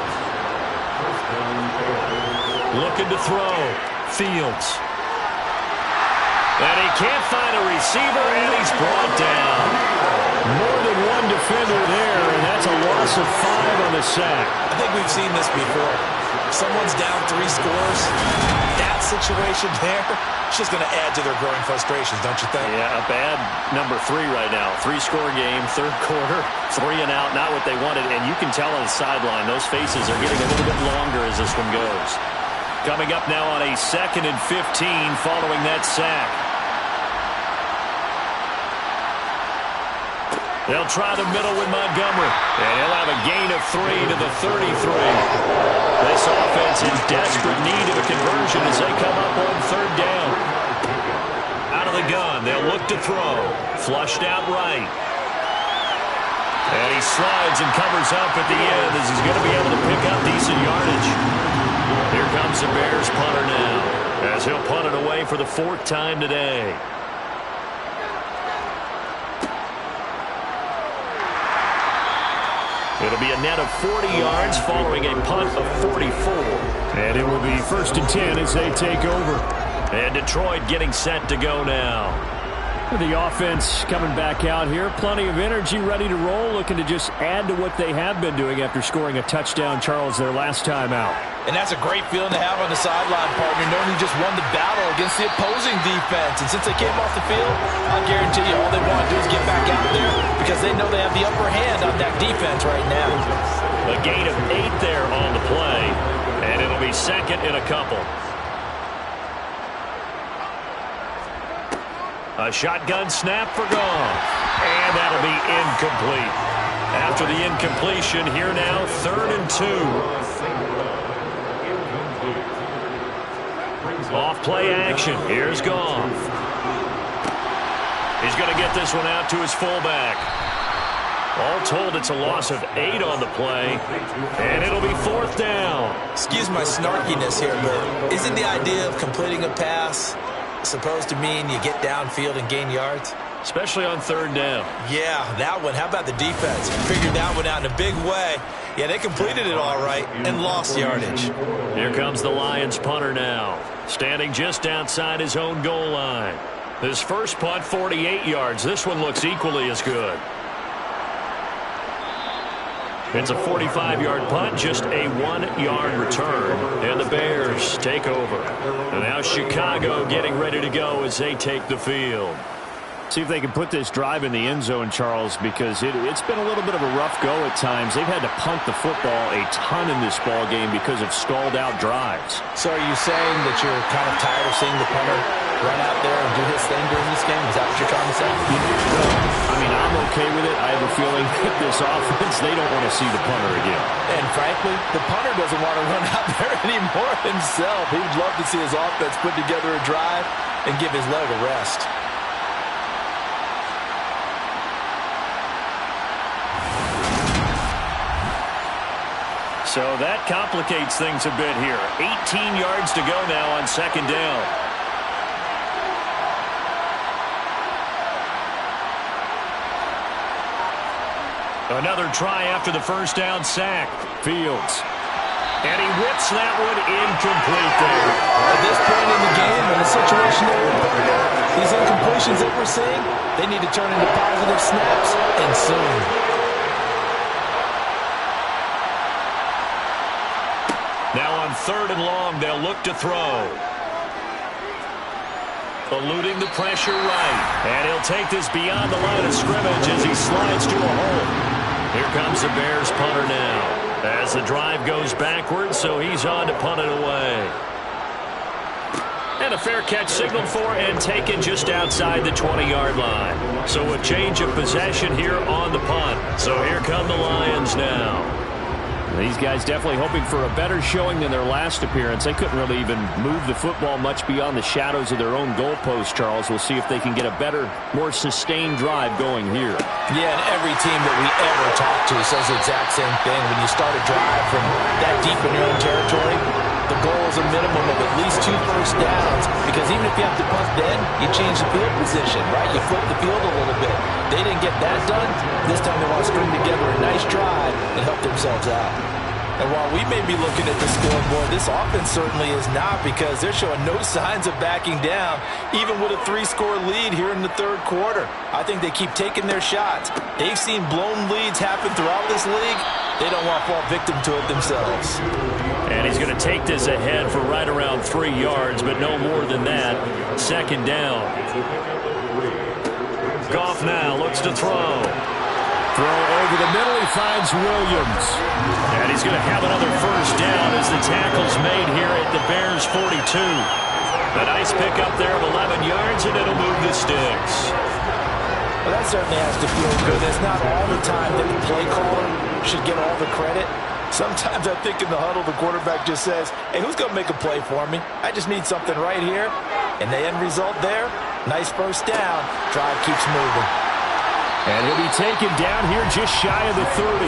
Speaker 2: Looking to throw. Fields. And he can't find a receiver, and he's brought down.
Speaker 5: More than one defender there, and that's a loss of 5 on the sack.
Speaker 3: I think we've seen this before. Someone's down 3 scores. That situation there, it's just going to add to their growing frustrations, don't you think?
Speaker 2: Yeah, a bad number 3 right now. 3-score game, 3rd quarter, 3 and out, not what they wanted. And you can tell on the sideline, those faces are getting a little bit longer as this one goes. Coming up now on a 2nd and 15 following that sack. They'll try the middle with Montgomery. And he'll have a gain of 3 to the 33. This offense in desperate need of a conversion as they come up on 3rd down. Out of the gun, they'll look to throw. Flushed out right. And he slides and covers up at the end as he's going to be able to pick up decent yardage. Here comes the Bears punter now as he'll punt it away for the 4th time today. It'll be a net of 40 yards following a punt of 44.
Speaker 5: And it will be 1st and 10 as they take over.
Speaker 2: And Detroit getting set to go now.
Speaker 5: The offense coming back out here. Plenty of energy, ready to roll, looking to just add to what they have been doing after scoring a touchdown, Charles, their last time out.
Speaker 3: And that's a great feeling to have on the sideline, partner, knowing you just won the battle against the opposing defense. And since they came off the field, I guarantee you all they want to do is get back out there because they know they have the upper hand on that defense right now.
Speaker 2: A gain of 8 there on the play, and it'll be 2nd and a couple. A shotgun snap for Goff, and that'll be incomplete. After the incompletion, here now, 3rd and 2. Off play action. Here's Goff. He's going to get this one out to his fullback. All told, it's a loss of 8 on the play, and it'll be 4th down.
Speaker 3: Excuse my snarkiness here, but isn't the idea of completing a pass supposed to mean you get downfield and gain yards?
Speaker 2: Especially on 3rd down.
Speaker 3: Yeah, that one. How about the defense? Figured that one out in a big way. Yeah, they completed it all right and lost yardage.
Speaker 2: Here comes the Lions punter now, standing just outside his own goal line. His first punt, 48 yards. This one looks equally as good. It's a 45-yard punt, just a 1-yard return. And the Bears take over. And now Chicago getting ready to go as they take the field.
Speaker 5: See if they can put this drive in the end zone, Charles, because it's been a little bit of a rough go at times. They've had to punt the football a ton in this ball game because of stalled-out drives.
Speaker 3: So are you saying that you're kind of tired of seeing the punter run out there and do his thing during this game? Is that what you're trying to say?
Speaker 5: I mean, I'm okay with it. I have a feeling that this offense, they don't want to see the punter again.
Speaker 3: And frankly, the punter doesn't want to run out there anymore himself. He would love to see his offense put together a drive and give his leg a rest.
Speaker 2: So that complicates things a bit here. 18 yards to go now on second down. Another try after the first down sack. Fields. And he whips that one incomplete there.
Speaker 3: At this point in the game, in the situation they're in, these incompletions that we're seeing, they need to turn into positive snaps, and soon.
Speaker 2: Now on third and long, they'll look to throw. Eluding the pressure right. And he'll take this beyond the line of scrimmage as he slides to a hole. Here comes the Bears punter now. As the drive goes backwards, so he's on to punt it away. And a fair catch signaled for and taken just outside the 20-yard line. So a change of possession here on the punt. So here come the Lions now.
Speaker 5: These guys definitely hoping for a better showing than their last appearance. They couldn't really even move the football much beyond the shadows of their own goalpost, Charles. We'll see if they can get a better, more sustained drive going here.
Speaker 3: Yeah, and every team that we ever talk to says the exact same thing. When you start a drive from that deep in your own territory, the goal is a minimum of at least 2 first downs, because even if you have to punt then, you change the field position, right? You flip the field a little bit. They didn't get that done. This time they want to string together a nice drive and help themselves out. And while we may be looking at the scoreboard, this offense certainly is not, because they're showing no signs of backing down, even with a 3-score lead here in the third quarter. I think they keep taking their shots. They've seen blown leads happen throughout this league. They don't want to fall victim to it themselves.
Speaker 2: And he's going to take this ahead for right around 3 yards, but no more than that. Second down. Goff now looks to throw.
Speaker 5: Throw over the middle, he finds Williams.
Speaker 2: And he's going to have another first down as the tackle's made here at the Bears 42. A nice pickup there of 11 yards, and it'll move the sticks.
Speaker 3: Well, that certainly has to feel good. It's not all the time that the play caller should get all the credit. Sometimes I think in the huddle, the quarterback just says, hey, who's going to make a play for me? I just need something right here. And the end result there, nice first down. Drive keeps moving.
Speaker 5: And he'll be taken down here just shy of the 30.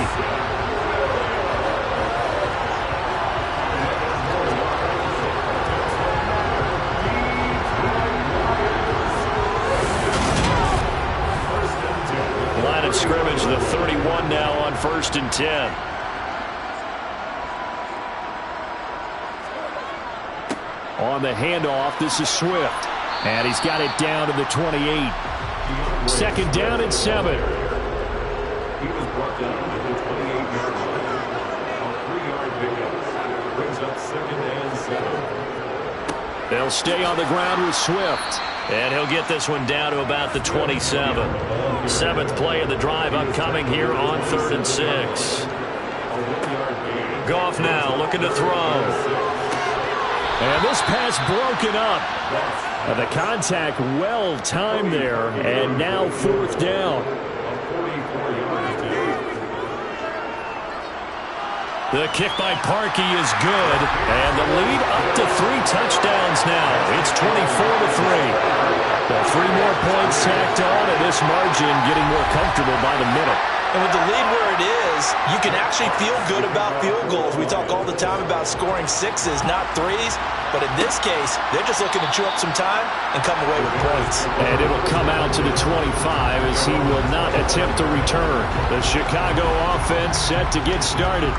Speaker 2: Line of scrimmage, the 31 now on 1st and 10.
Speaker 5: On the handoff, this is Swift. And he's got it down to the 28. Second down and 7.
Speaker 4: He was brought down at the 28-yard line. A 3-yard pickup brings up second and 7.
Speaker 2: They'll stay on the ground with Swift. And he'll get this one down to about the 27. 7th play of the drive upcoming here on 3rd and 6. Goff now looking to throw.
Speaker 5: And this pass broken up. The contact well timed there, and now 4th down.
Speaker 2: The kick by Parkey is good, and the lead up to 3 touchdowns now. It's 24-3. 3 more points tacked on, and this margin getting more comfortable by the minute.
Speaker 3: And with the lead where it is, you can actually feel good about field goals. We talk all the time about scoring 6s, not 3s. But in this case, they're just looking to chew up some time and come away with points.
Speaker 5: And it'll come out to the 25 as he will not attempt to return. The Chicago offense set to get started.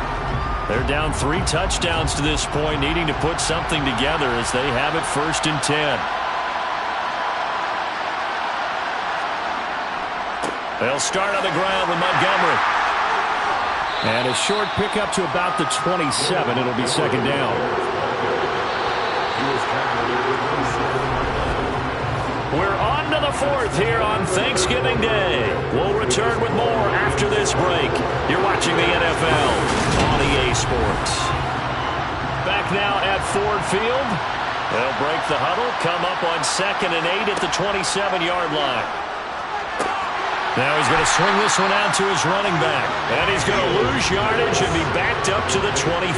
Speaker 2: They're down 3 touchdowns to this point, needing to put something together as they have it 1st and 10. They'll start on the ground with Montgomery.
Speaker 5: And a short pickup to about the 27. It'll be second down.
Speaker 2: We're on to the the fourth here on Thanksgiving Day. We'll return with more after this break. You're watching the NFL on EA Sports. Back now at Ford Field. They'll break the huddle, come up on 2nd and 8 at the 27-yard line. Now he's going to swing this one out to his running back. And he's going to lose yardage and be backed up to the 25.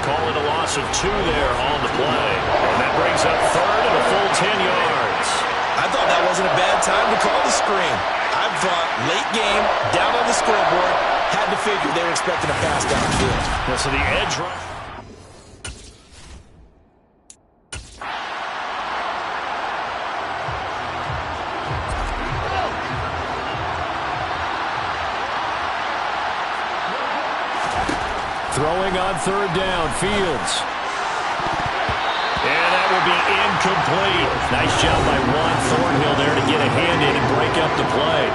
Speaker 2: Call it a loss of 2 there on the play. And that brings up 3rd and a full 10 yards.
Speaker 3: I thought that wasn't a bad time to call the screen. I thought late game, down on the scoreboard, had to figure they were expecting a pass downfield.
Speaker 2: So the edge rush. Throwing on 3rd down, Fields. And that will be incomplete. Nice job by Juan Thornhill there to get a hand in and break up the play.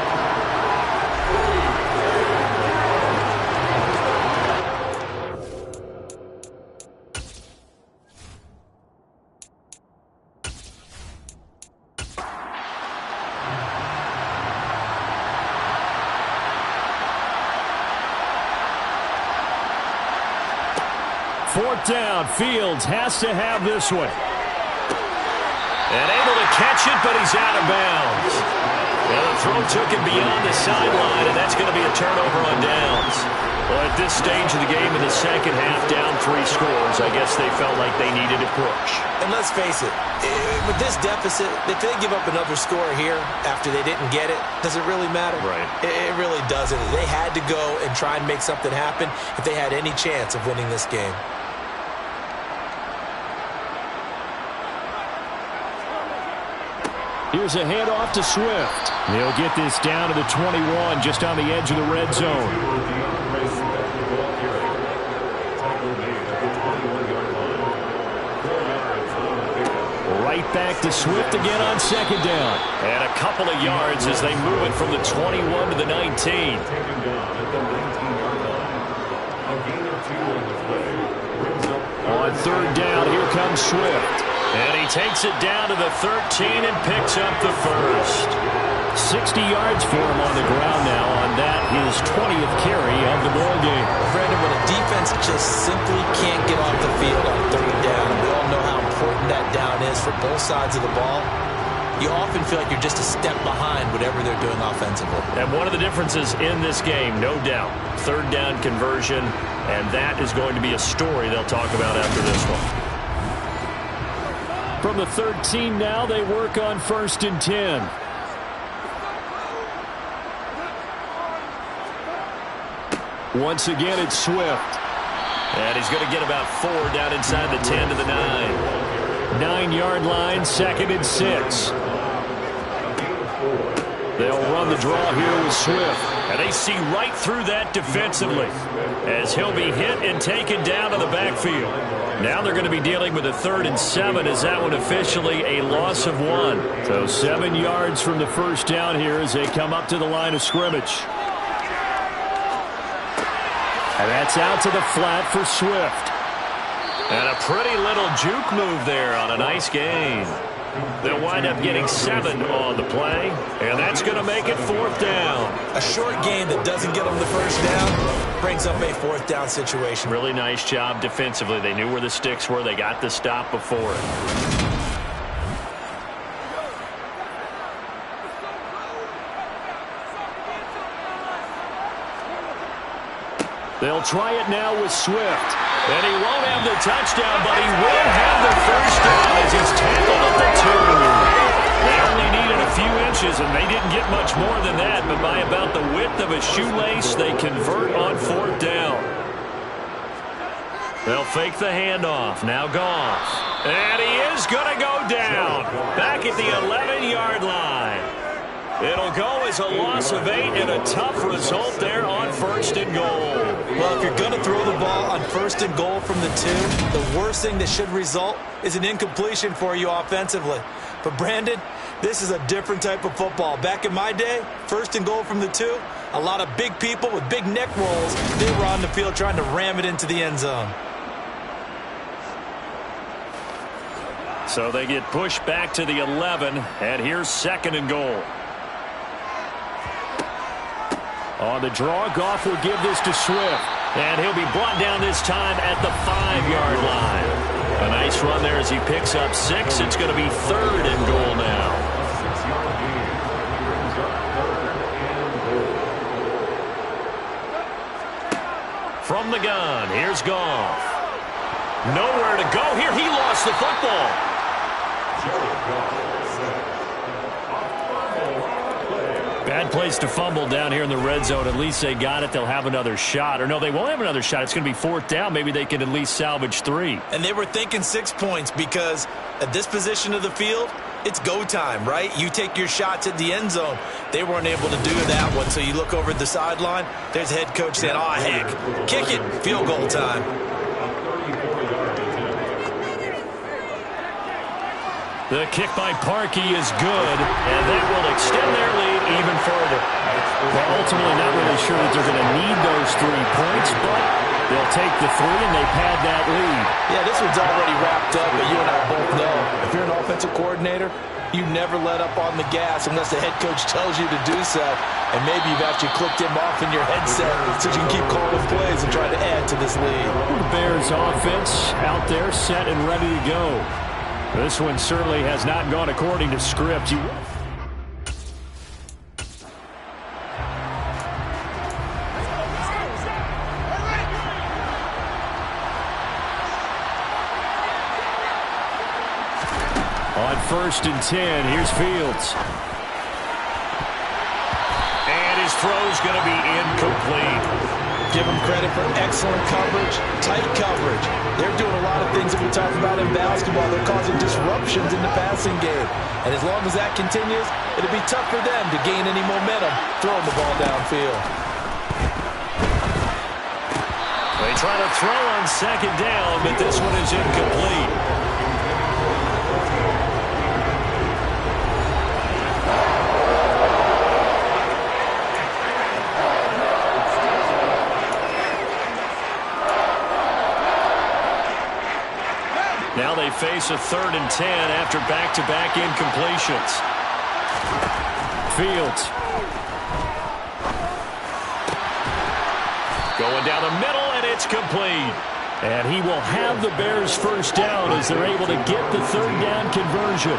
Speaker 2: Fourth down, Fields has to have this one. And able to catch it, but he's out of bounds. Well, the throw took him beyond the sideline, and that's going to be a turnover on downs. Well, at this stage of the game in the second half, down 3 scores, I guess they felt like they needed a push.
Speaker 3: And let's face it, with this deficit, if they give up another score here after they didn't get it, does it really matter?
Speaker 2: Right.
Speaker 3: It really doesn't. They had to go and try and make something happen if they had any chance of winning this game.
Speaker 5: Here's a handoff to Swift. They'll get this down to the 21, just on the edge of the red zone. Right back to Swift again on 2nd down.
Speaker 2: And a couple of yards as they move it from the 21 to the 19.
Speaker 5: On 3rd down, here comes Swift.
Speaker 2: And he takes it down to the 13 and picks up the first.
Speaker 5: 60 yards for him on the ground now on that, his 20th carry of the ball game.
Speaker 3: Brandon, when a defense just simply can't get off the field on 3rd down, we all know how important that down is for both sides of the ball. You often feel like you're just a step behind whatever they're doing offensively.
Speaker 2: And one of the differences in this game, no doubt, 3rd down conversion, and that is going to be a story they'll talk about after this one.
Speaker 5: From the 13 now, they work on 1st and 10. Once again, it's Swift.
Speaker 2: And he's going to get about 4 down inside the 10 to the 9.
Speaker 5: 9-yard line, 2nd and 6. They'll run the draw here with Swift.
Speaker 2: And they see right through that defensively as he'll be hit and taken down to the backfield. Now they're going to be dealing with a 3rd and 7 as that one officially a loss of 1.
Speaker 5: So 7 yards from the first down here as they come up to the line of scrimmage. And that's out to the flat for Swift.
Speaker 2: And a pretty little juke move there on a nice gain. They'll wind up getting 7 on the play, and that's going to make it 4th down.
Speaker 3: A short gain that doesn't get them the first down brings up a 4th down situation.
Speaker 2: Really nice job defensively. They knew where the sticks were. They got the stop before it.
Speaker 5: They'll try it now with Swift.
Speaker 2: And he won't have the touchdown, but he will have the first down as he's tackled at the 2. They only needed a few inches, and they didn't get much more than that, but by about the width of a shoelace, they convert on 4th down. They'll fake the handoff. Now Goff. And he is going to go down. Back at the 11-yard line. It'll go as a loss of 8 and a tough result there on 1st and goal.
Speaker 3: Well, if you're going to throw the ball on 1st and goal from the 2, the worst thing that should result is an incompletion for you offensively. But, Brandon, this is a different type of football. Back in my day, 1st and goal from the 2, a lot of big people with big neck rolls, they were on the field trying to ram it into the end zone.
Speaker 2: So they get pushed back to the 11, and here's 2nd and goal. On the draw, Goff will give this to Swift. And he'll be brought down this time at the 5-yard line. A nice run there as he picks up 6. It's going to be 3rd and goal now. From the gun, here's Goff. Nowhere to go here. He lost the football. Bad place to fumble down here in the red zone. At least they got it. They'll have another shot. Or no, they won't have another shot. It's going to be 4th down. Maybe they can at least salvage 3.
Speaker 3: And they were thinking 6 points because at this position of the field, it's go time, right? You take your shots at the end zone. They weren't able to do that one. So you look over at the sideline. There's the head coach saying, "Oh, heck, kick it. Field goal time."
Speaker 2: The kick by Parkey is good, and that will extend their lead even further.
Speaker 5: Well, ultimately not really sure that they're going to need those 3 points, but they'll take the 3 and they pad that lead.
Speaker 3: Yeah, this one's already wrapped up, but you and I both know if you're an offensive coordinator, you never let up on the gas unless the head coach tells you to do so. And maybe you've actually clicked him off in your headset so you can keep calling plays and try to add to this lead.
Speaker 5: The Bears offense out there set and ready to go. This one certainly has not gone according to script. On 1st and 10, here's Fields.
Speaker 2: And his throw's going to be incomplete.
Speaker 3: Give them credit for excellent coverage, tight coverage. They're doing a lot of things that we talked about in basketball. They're causing disruptions in the passing game. And as long as that continues, it'll be tough for them to gain any momentum throwing the ball downfield.
Speaker 2: They try to throw on 2nd down, but this one is incomplete. Now they face a 3rd and 10 after back-to-back incompletions.
Speaker 5: Fields.
Speaker 2: Going down the middle, and it's complete.
Speaker 5: And he will have the Bears 1st down as they're able to get the 3rd down conversion.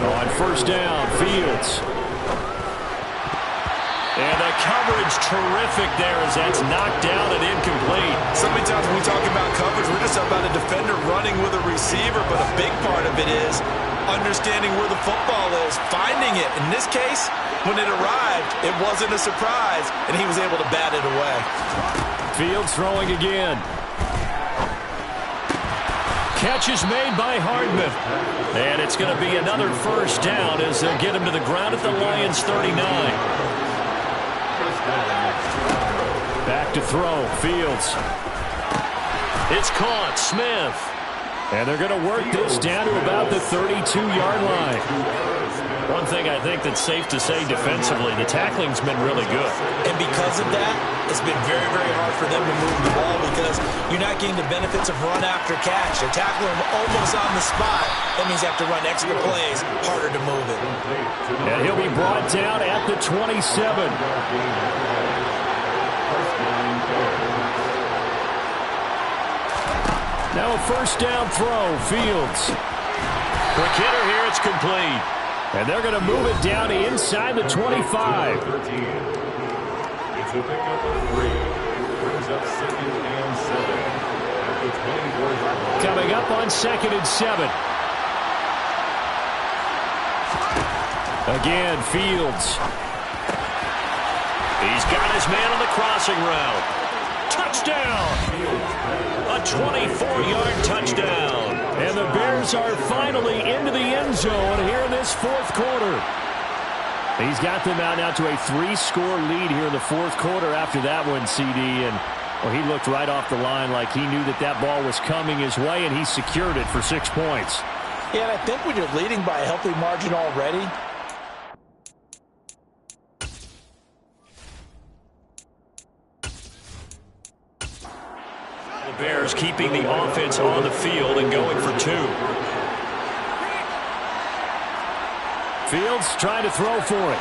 Speaker 5: On 1st down, Fields.
Speaker 2: And the coverage terrific there as that's knocked down and incomplete.
Speaker 3: So many times when we talk about coverage, we're just about a defender running with a receiver, but a big part of it is understanding where the football is, finding it. In this case, when it arrived, it wasn't a surprise, and he was able to bat it away.
Speaker 5: Fields throwing again.
Speaker 2: Catch is made by Hardman. And it's going to be another 1st down as they'll get him to the ground at the Lions' 39.
Speaker 5: Back to throw, Fields.
Speaker 2: It's caught, Smith.
Speaker 5: And they're going to work this down to about the 32-yard line.
Speaker 2: One thing I think that's safe to say defensively, the tackling's been really good.
Speaker 3: And because of that, it's been very, very hard for them to move the ball because you're not getting the benefits of run after catch. They're tackling them almost on the spot. That means you have to run extra plays, harder to move it.
Speaker 5: And he'll be brought down at the 27. Now a 1st down throw, Fields.
Speaker 2: Quick hitter here, it's complete.
Speaker 5: And they're going to move it down inside the 25.
Speaker 4: It's a pickup of 3. Brings up 2nd and 7. At the 24-yard line.
Speaker 5: Coming up on 2nd and 7. Again, Fields.
Speaker 2: He's got his man on the crossing route. Touchdown! A 24-yard touchdown.
Speaker 5: And the Bears are finally into the end zone here in this 4th quarter. He's got them out now to a 3-score lead here in the 4th quarter after that one, CD. And well, he looked right off the line like he knew that that ball was coming his way, and he secured it for 6 points.
Speaker 3: Yeah, and I think when you're leading by a healthy margin already,
Speaker 2: Bears keeping the offense on the field and going for 2. Fields trying to throw for it.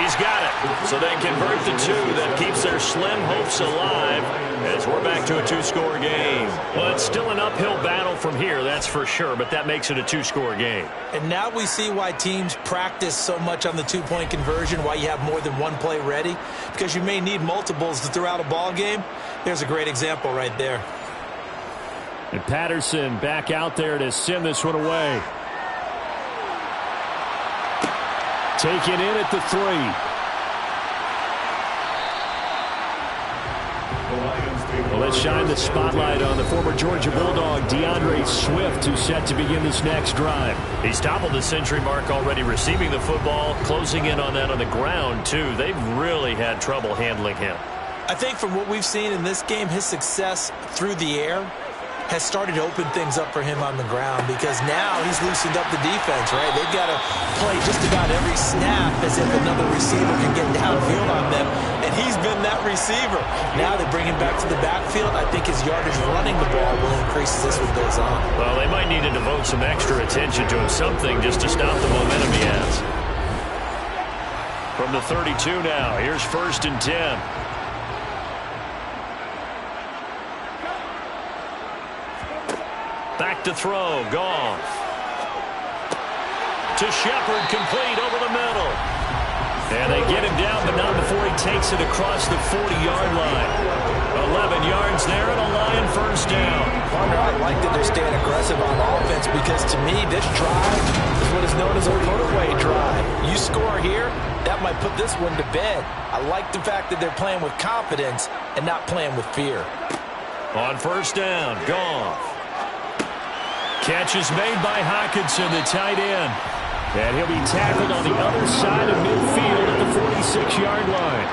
Speaker 2: He's got it. So they convert the 2. That keeps their slim hopes alive as we're back to a 2-score game. Well, it's still an uphill battle from here, that's for sure, but that makes it a 2-score game.
Speaker 3: And now we see why teams practice so much on the 2-point conversion, why you have more than one play ready, because you may need multiples to throw out a ball game. There's a great example right there.
Speaker 5: And Patterson back out there to send this one away. Taken in at the 3. Well, let's shine the spotlight on the former Georgia Bulldog, DeAndre Swift, who's set to begin this next drive.
Speaker 2: He's toppled the century mark already receiving the football, closing in on that on the ground, too. They've really had trouble handling him.
Speaker 3: I think from what we've seen in this game, his success through the air has started to open things up for him on the ground, because now he's loosened up the defense, right? They've got to play just about every snap as if another receiver can get downfield on them, and he's been that receiver. Now they bring him back to the backfield. I think his yardage running the ball will increase as this one goes on.
Speaker 2: Well, they might need to devote some extra attention to him, something just to stop the momentum he has. From the 32 now, here's 1st and 10. Back to throw, Goff. To Shepard, complete over the middle. And they get him down, but not before he takes it across the 40-yard line. 11 yards there and a Lion first down.
Speaker 3: Partner, I like that they're staying aggressive on offense, because to me, this drive is what is known as a put-away drive. You score here, that might put this one to bed. I like the fact that they're playing with confidence and not playing with fear.
Speaker 2: On 1st down, Goff. Catch is made by Hockenson, the tight end. And he'll be tackled on the other side of midfield at the 46-yard line.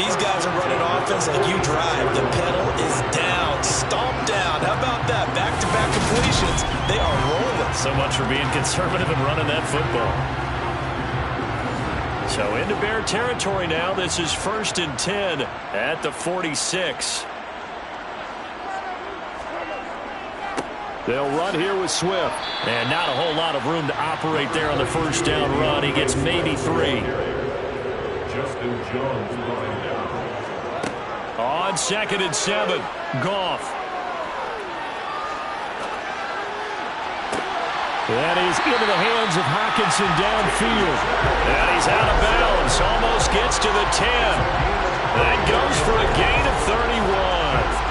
Speaker 3: These guys are running offense like you drive. The pedal is down, stomped down. How about that? Back-to-back completions. They are rolling.
Speaker 2: So much for being conservative and running that football. So into Bear territory now. This is 1st and 10 at the 46.
Speaker 5: They'll run here with Swift.
Speaker 2: And not a whole lot of room to operate there on the 1st down run. He gets maybe 3.
Speaker 4: Justin Jones going down.
Speaker 2: On 2nd and 7, Goff.
Speaker 5: That is into the hands of Hockenson downfield.
Speaker 2: And he's out of bounds. Almost gets to the 10. That goes for a gain of 31.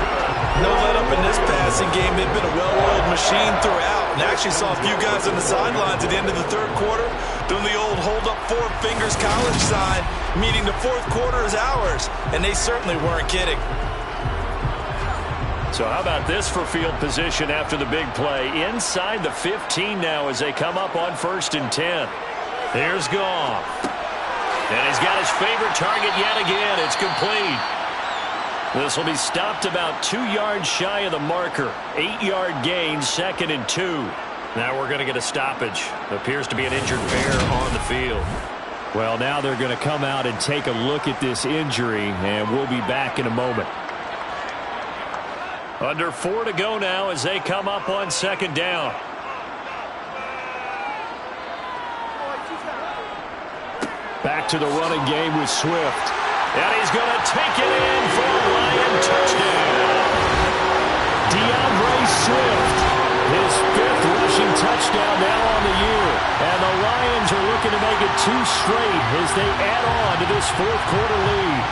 Speaker 3: No let-up in this passing game. They've been a well-oiled machine throughout. And actually saw a few guys on the sidelines at the end of the 3rd quarter doing the old hold-up 4 fingers college sign, meaning the 4th quarter is ours. And they certainly weren't kidding.
Speaker 2: So how about this for field position after the big play? Inside the 15 now as they come up on 1st and 10. Here's Goff. And he's got his favorite target yet again. It's complete. This will be stopped about 2 yards shy of the marker. 8-yard gain, 2nd and 2. Now we're going to get a stoppage. Appears to be an injured Bear on the field.
Speaker 5: Well, now they're going to come out and take a look at this injury, and we'll be back in a moment.
Speaker 2: Under 4 to go now as they come up on 2nd down.
Speaker 5: Back to the running game with Swift.
Speaker 2: And he's going to take it in for a Lion touchdown.
Speaker 5: DeAndre Swift, his 5th rushing touchdown now on the year. And the Lions are looking to make it 2 straight as they add on to this 4th quarter lead.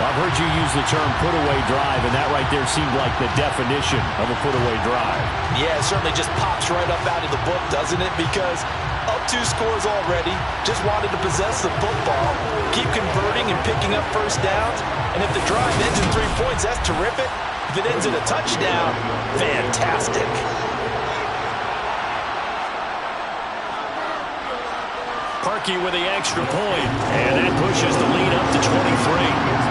Speaker 5: I've heard you use the term put-away drive, and that right there seemed like the definition of a put-away drive.
Speaker 3: Yeah, it certainly just pops right up out of the book, doesn't it? Because up 2 scores already, just wanted to possess the football, keep converting and picking up 1st downs. And if the drive ends in 3 points, that's terrific. If it ends in a touchdown, fantastic.
Speaker 2: Parkey with the extra point, and that pushes the lead up to 23.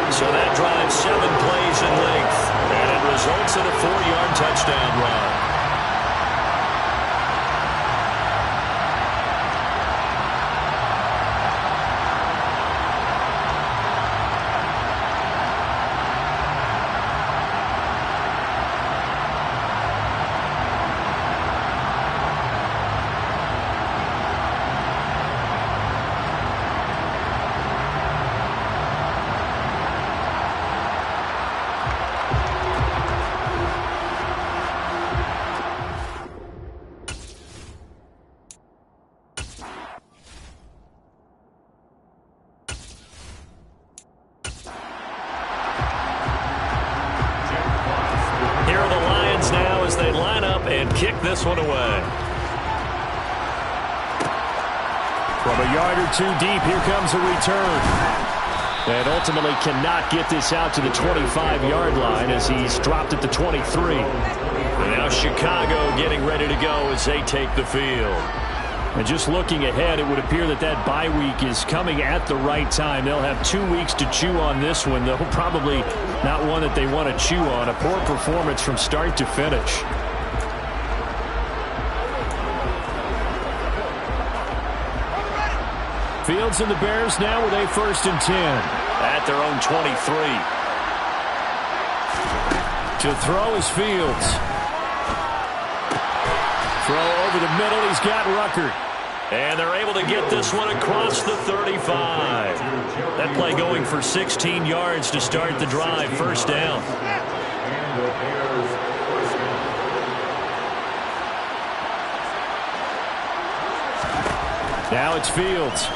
Speaker 2: So that drives 7 plays in length, and it results in a 4-yard touchdown run. this one away.
Speaker 5: From a yard or two deep, here comes a return. And ultimately cannot get this out to the 25-yard line as he's dropped at the 23.
Speaker 2: And now Chicago getting ready to go as they take the field.
Speaker 5: And just looking ahead, it would appear that that bye week is coming at the right time. They'll have 2 weeks to chew on this one, though probably not one that they want to chew on. A poor performance from start to finish. Fields and the Bears now with a 1st and 10.
Speaker 2: At their own 23.
Speaker 5: To throw is Fields. Throw over the middle. He's got Ruckert.
Speaker 2: And they're able to get this one across the 35. That play going for 16 yards to start the drive. 1st down.
Speaker 5: Now it's Fields.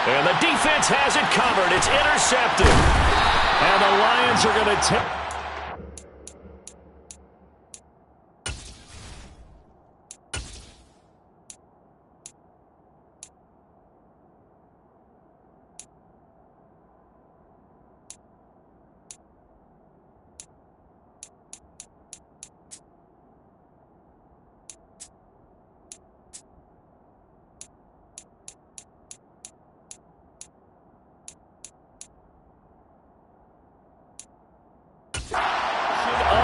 Speaker 2: And the defense has it covered. It's intercepted.
Speaker 5: And the Lions are going to take...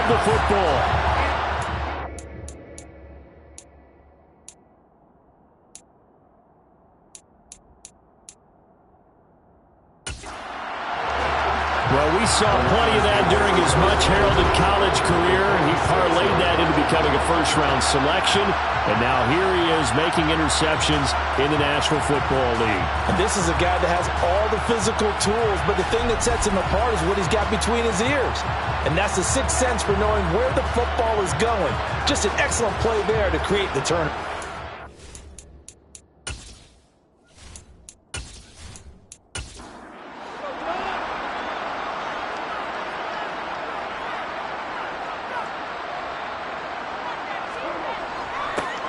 Speaker 5: the football. Well, we saw plenty of that during his much-heralded college career. He parlayed that into becoming a first-round selection, and now here he is making interceptions in the National Football League.
Speaker 3: And this is a guy that has all the physical tools, but the thing that sets him apart is what he's got between his ears. And that's the sixth sense for knowing where the football is going. Just an excellent play there to create the turn.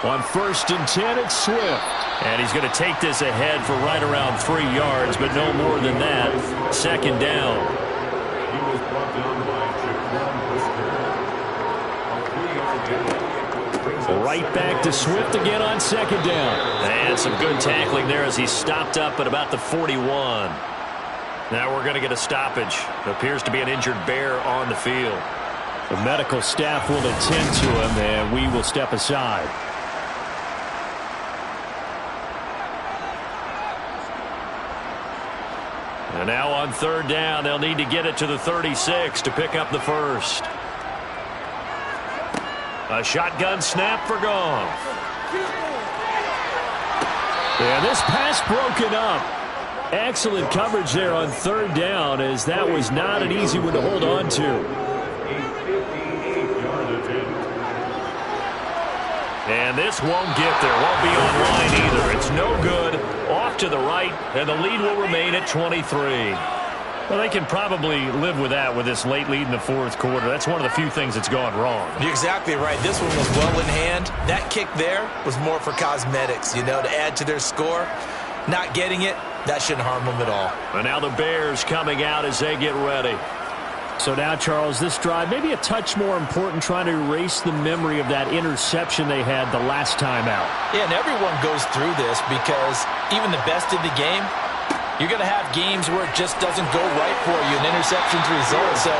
Speaker 5: On 1st and 10, it's Swift.
Speaker 2: And he's going to take this ahead for right around 3 yards, but no more than that. 2nd down.
Speaker 4: He was brought down by Trickle.
Speaker 5: Right back to Swift again on 2nd down.
Speaker 2: And some good tackling there as he stopped up at about the 41. Now we're going to get a stoppage. Appears to be an injured Bear on the field.
Speaker 5: The medical staff will attend to him, and we will step aside.
Speaker 2: And now on 3rd down, they'll need to get it to the 36 to pick up the first. A shotgun snap for Goff.
Speaker 5: And this pass broken up. Excellent coverage there on 3rd down, as that was not an easy one to hold on to.
Speaker 2: And this won't get there. Won't be online either. It's no good. Off to the right, and the lead will remain at 23. Well, they can probably live with that with this late lead in the 4th quarter. That's one of the few things that's gone wrong.
Speaker 3: You're exactly right. This one was well in hand. That kick there was more for cosmetics, you know, to add to their score. Not getting it, that shouldn't harm them at all.
Speaker 2: And now the Bears coming out as they get ready.
Speaker 5: So now, Charles, this drive maybe a touch more important, trying to erase the memory of that interception they had the last time out.
Speaker 3: Yeah, and everyone goes through this because even the best in the game, you're going to have games where it just doesn't go right for you, and interceptions result. So,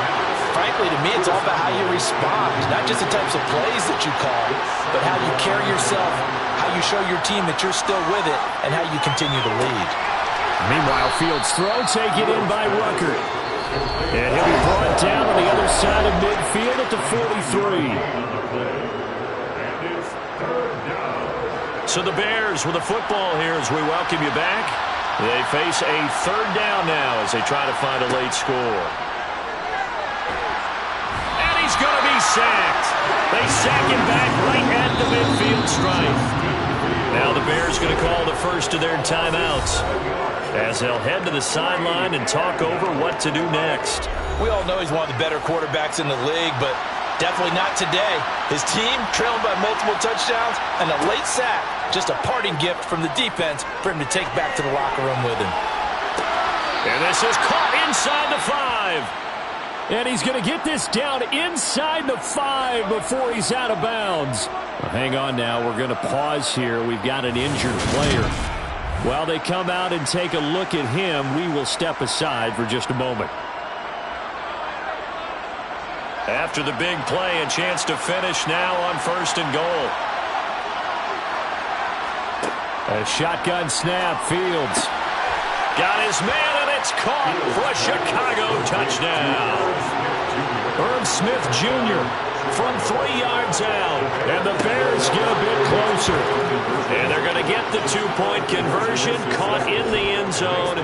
Speaker 3: frankly, to me, it's all about how you respond, not just the types of plays that you call, but how you carry yourself, how you show your team that you're still with it, and how you continue to lead.
Speaker 5: Meanwhile, Fields' throw taken in by Ruckert. And he'll be brought down on the other side of midfield at the 43.
Speaker 2: So the Bears with the football here as we welcome you back. They face a 3rd down now as they try to find a late score. And he's going to be sacked. They sack him back right at the midfield stripe. Now the Bears going to call the first of their timeouts as they'll head to the sideline and talk over what to do next.
Speaker 3: We all know he's one of the better quarterbacks in the league, but Definitely not today. His team trailing by multiple touchdowns and a late sack. Just a parting gift from the defense for him to take back to the locker room with him.
Speaker 2: And this is caught inside the 5. And he's going to get this down inside the 5 before he's out of bounds. Well, hang on now. We're going to pause here. We've got an injured player. While they come out and take a look at him, we will step aside for just a moment. After the big play, a chance to finish now on 1st and goal. A shotgun snap, Fields. Got his man, and it's caught for a Chicago touchdown. Irv Smith Jr. from 3 yards out. And the Bears get a bit closer. And they're going to get the 2-point conversion, caught in the end zone.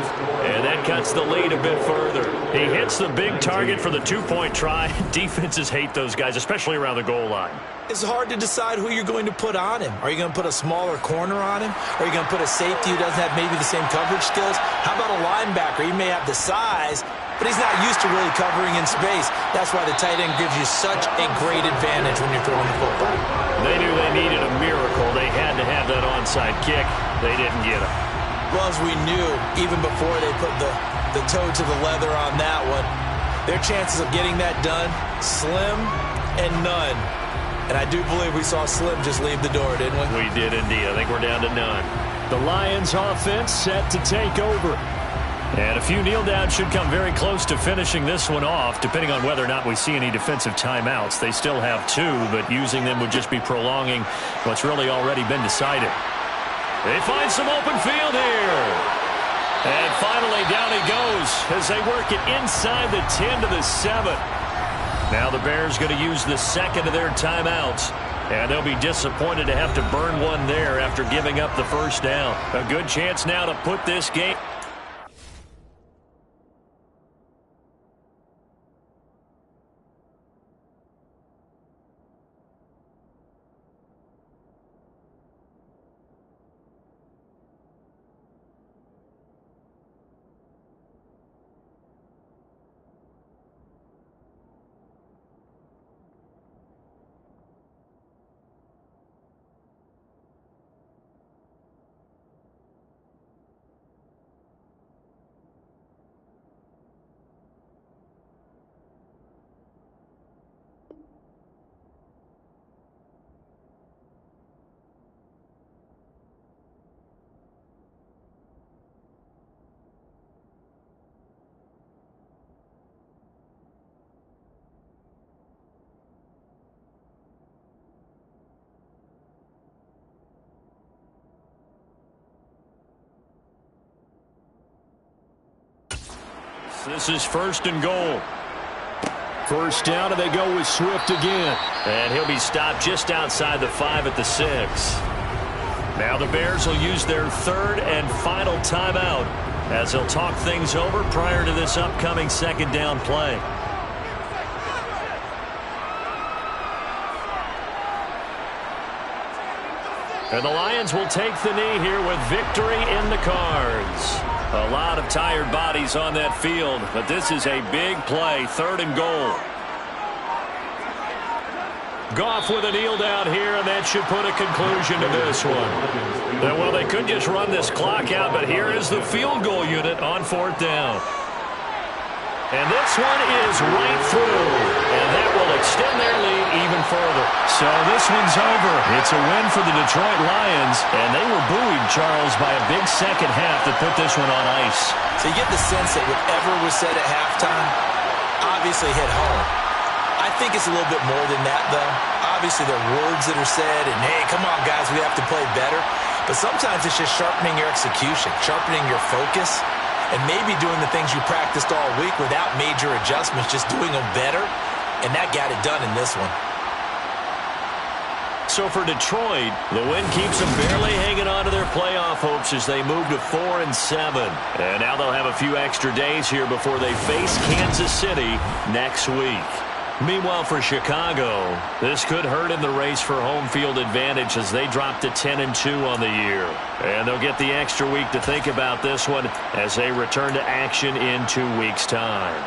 Speaker 2: And that cuts the lead a bit further. He hits the big target for the 2-point try. Defenses hate those guys, especially around the goal line.
Speaker 3: It's hard to decide who you're going to put on him. Are you going to put a smaller corner on him? Or are you going to put a safety who doesn't have maybe the same coverage skills? How about a linebacker? He may have the size, but he's not used to really covering in space. That's why the tight end gives you such a great advantage when you're throwing the football.
Speaker 2: They knew they needed a miracle. They had to have that onside kick. They didn't get it.
Speaker 3: Well, as we knew, even before they put the toe to the leather on that one, their chances of getting that done, slim and none. And I do believe we saw Slim just leave the door, didn't we?
Speaker 2: We did indeed. I think we're down to none. The Lions offense set to take over. And a few kneel downs should come very close to finishing this one off, depending on whether or not we see any defensive timeouts. They still have 2, but using them would just be prolonging what's really already been decided. They find some open field here. And finally down he goes as they work it inside the 10 to the 7. Now the Bears going to use the second of their timeouts. And they'll be disappointed to have to burn one there after giving up the first down. A good chance now to put this game. This is 1st and goal. First down, and they go with Swift again. And he'll be stopped just outside the 5 at the 6. Now the Bears will use their 3rd and final timeout as they'll talk things over prior to this upcoming 2nd down play. And the Lions will take the knee here with victory in the cards. A lot of tired bodies on that field, but this is a big play, 3rd and goal. Goff with a kneel down here, and that should put a conclusion to this one. Well, they could just run this clock out, but here is the field goal unit on 4th down. And this one is right through, and that will extend their lead even further. So this one's over. It's a win for the Detroit Lions, and they were buoyed, Charles, by a big second half that put this one on ice.
Speaker 3: So you get the sense that whatever was said at halftime obviously hit home. I think it's a little bit more than that, though. Obviously, there are words that are said, and, hey, come on, guys, we have to play better. But sometimes it's just sharpening your execution, sharpening your focus, and maybe doing the things you practiced all week without major adjustments, just doing them better, and that got it done in this one.
Speaker 2: So for Detroit, the win keeps them barely hanging on to their playoff hopes as they move to 4-7. And now they'll have a few extra days here before they face Kansas City next week. Meanwhile, for Chicago, this could hurt in the race for home field advantage as they drop to 10-2 on the year. And they'll get the extra week to think about this one as they return to action in 2 weeks' time.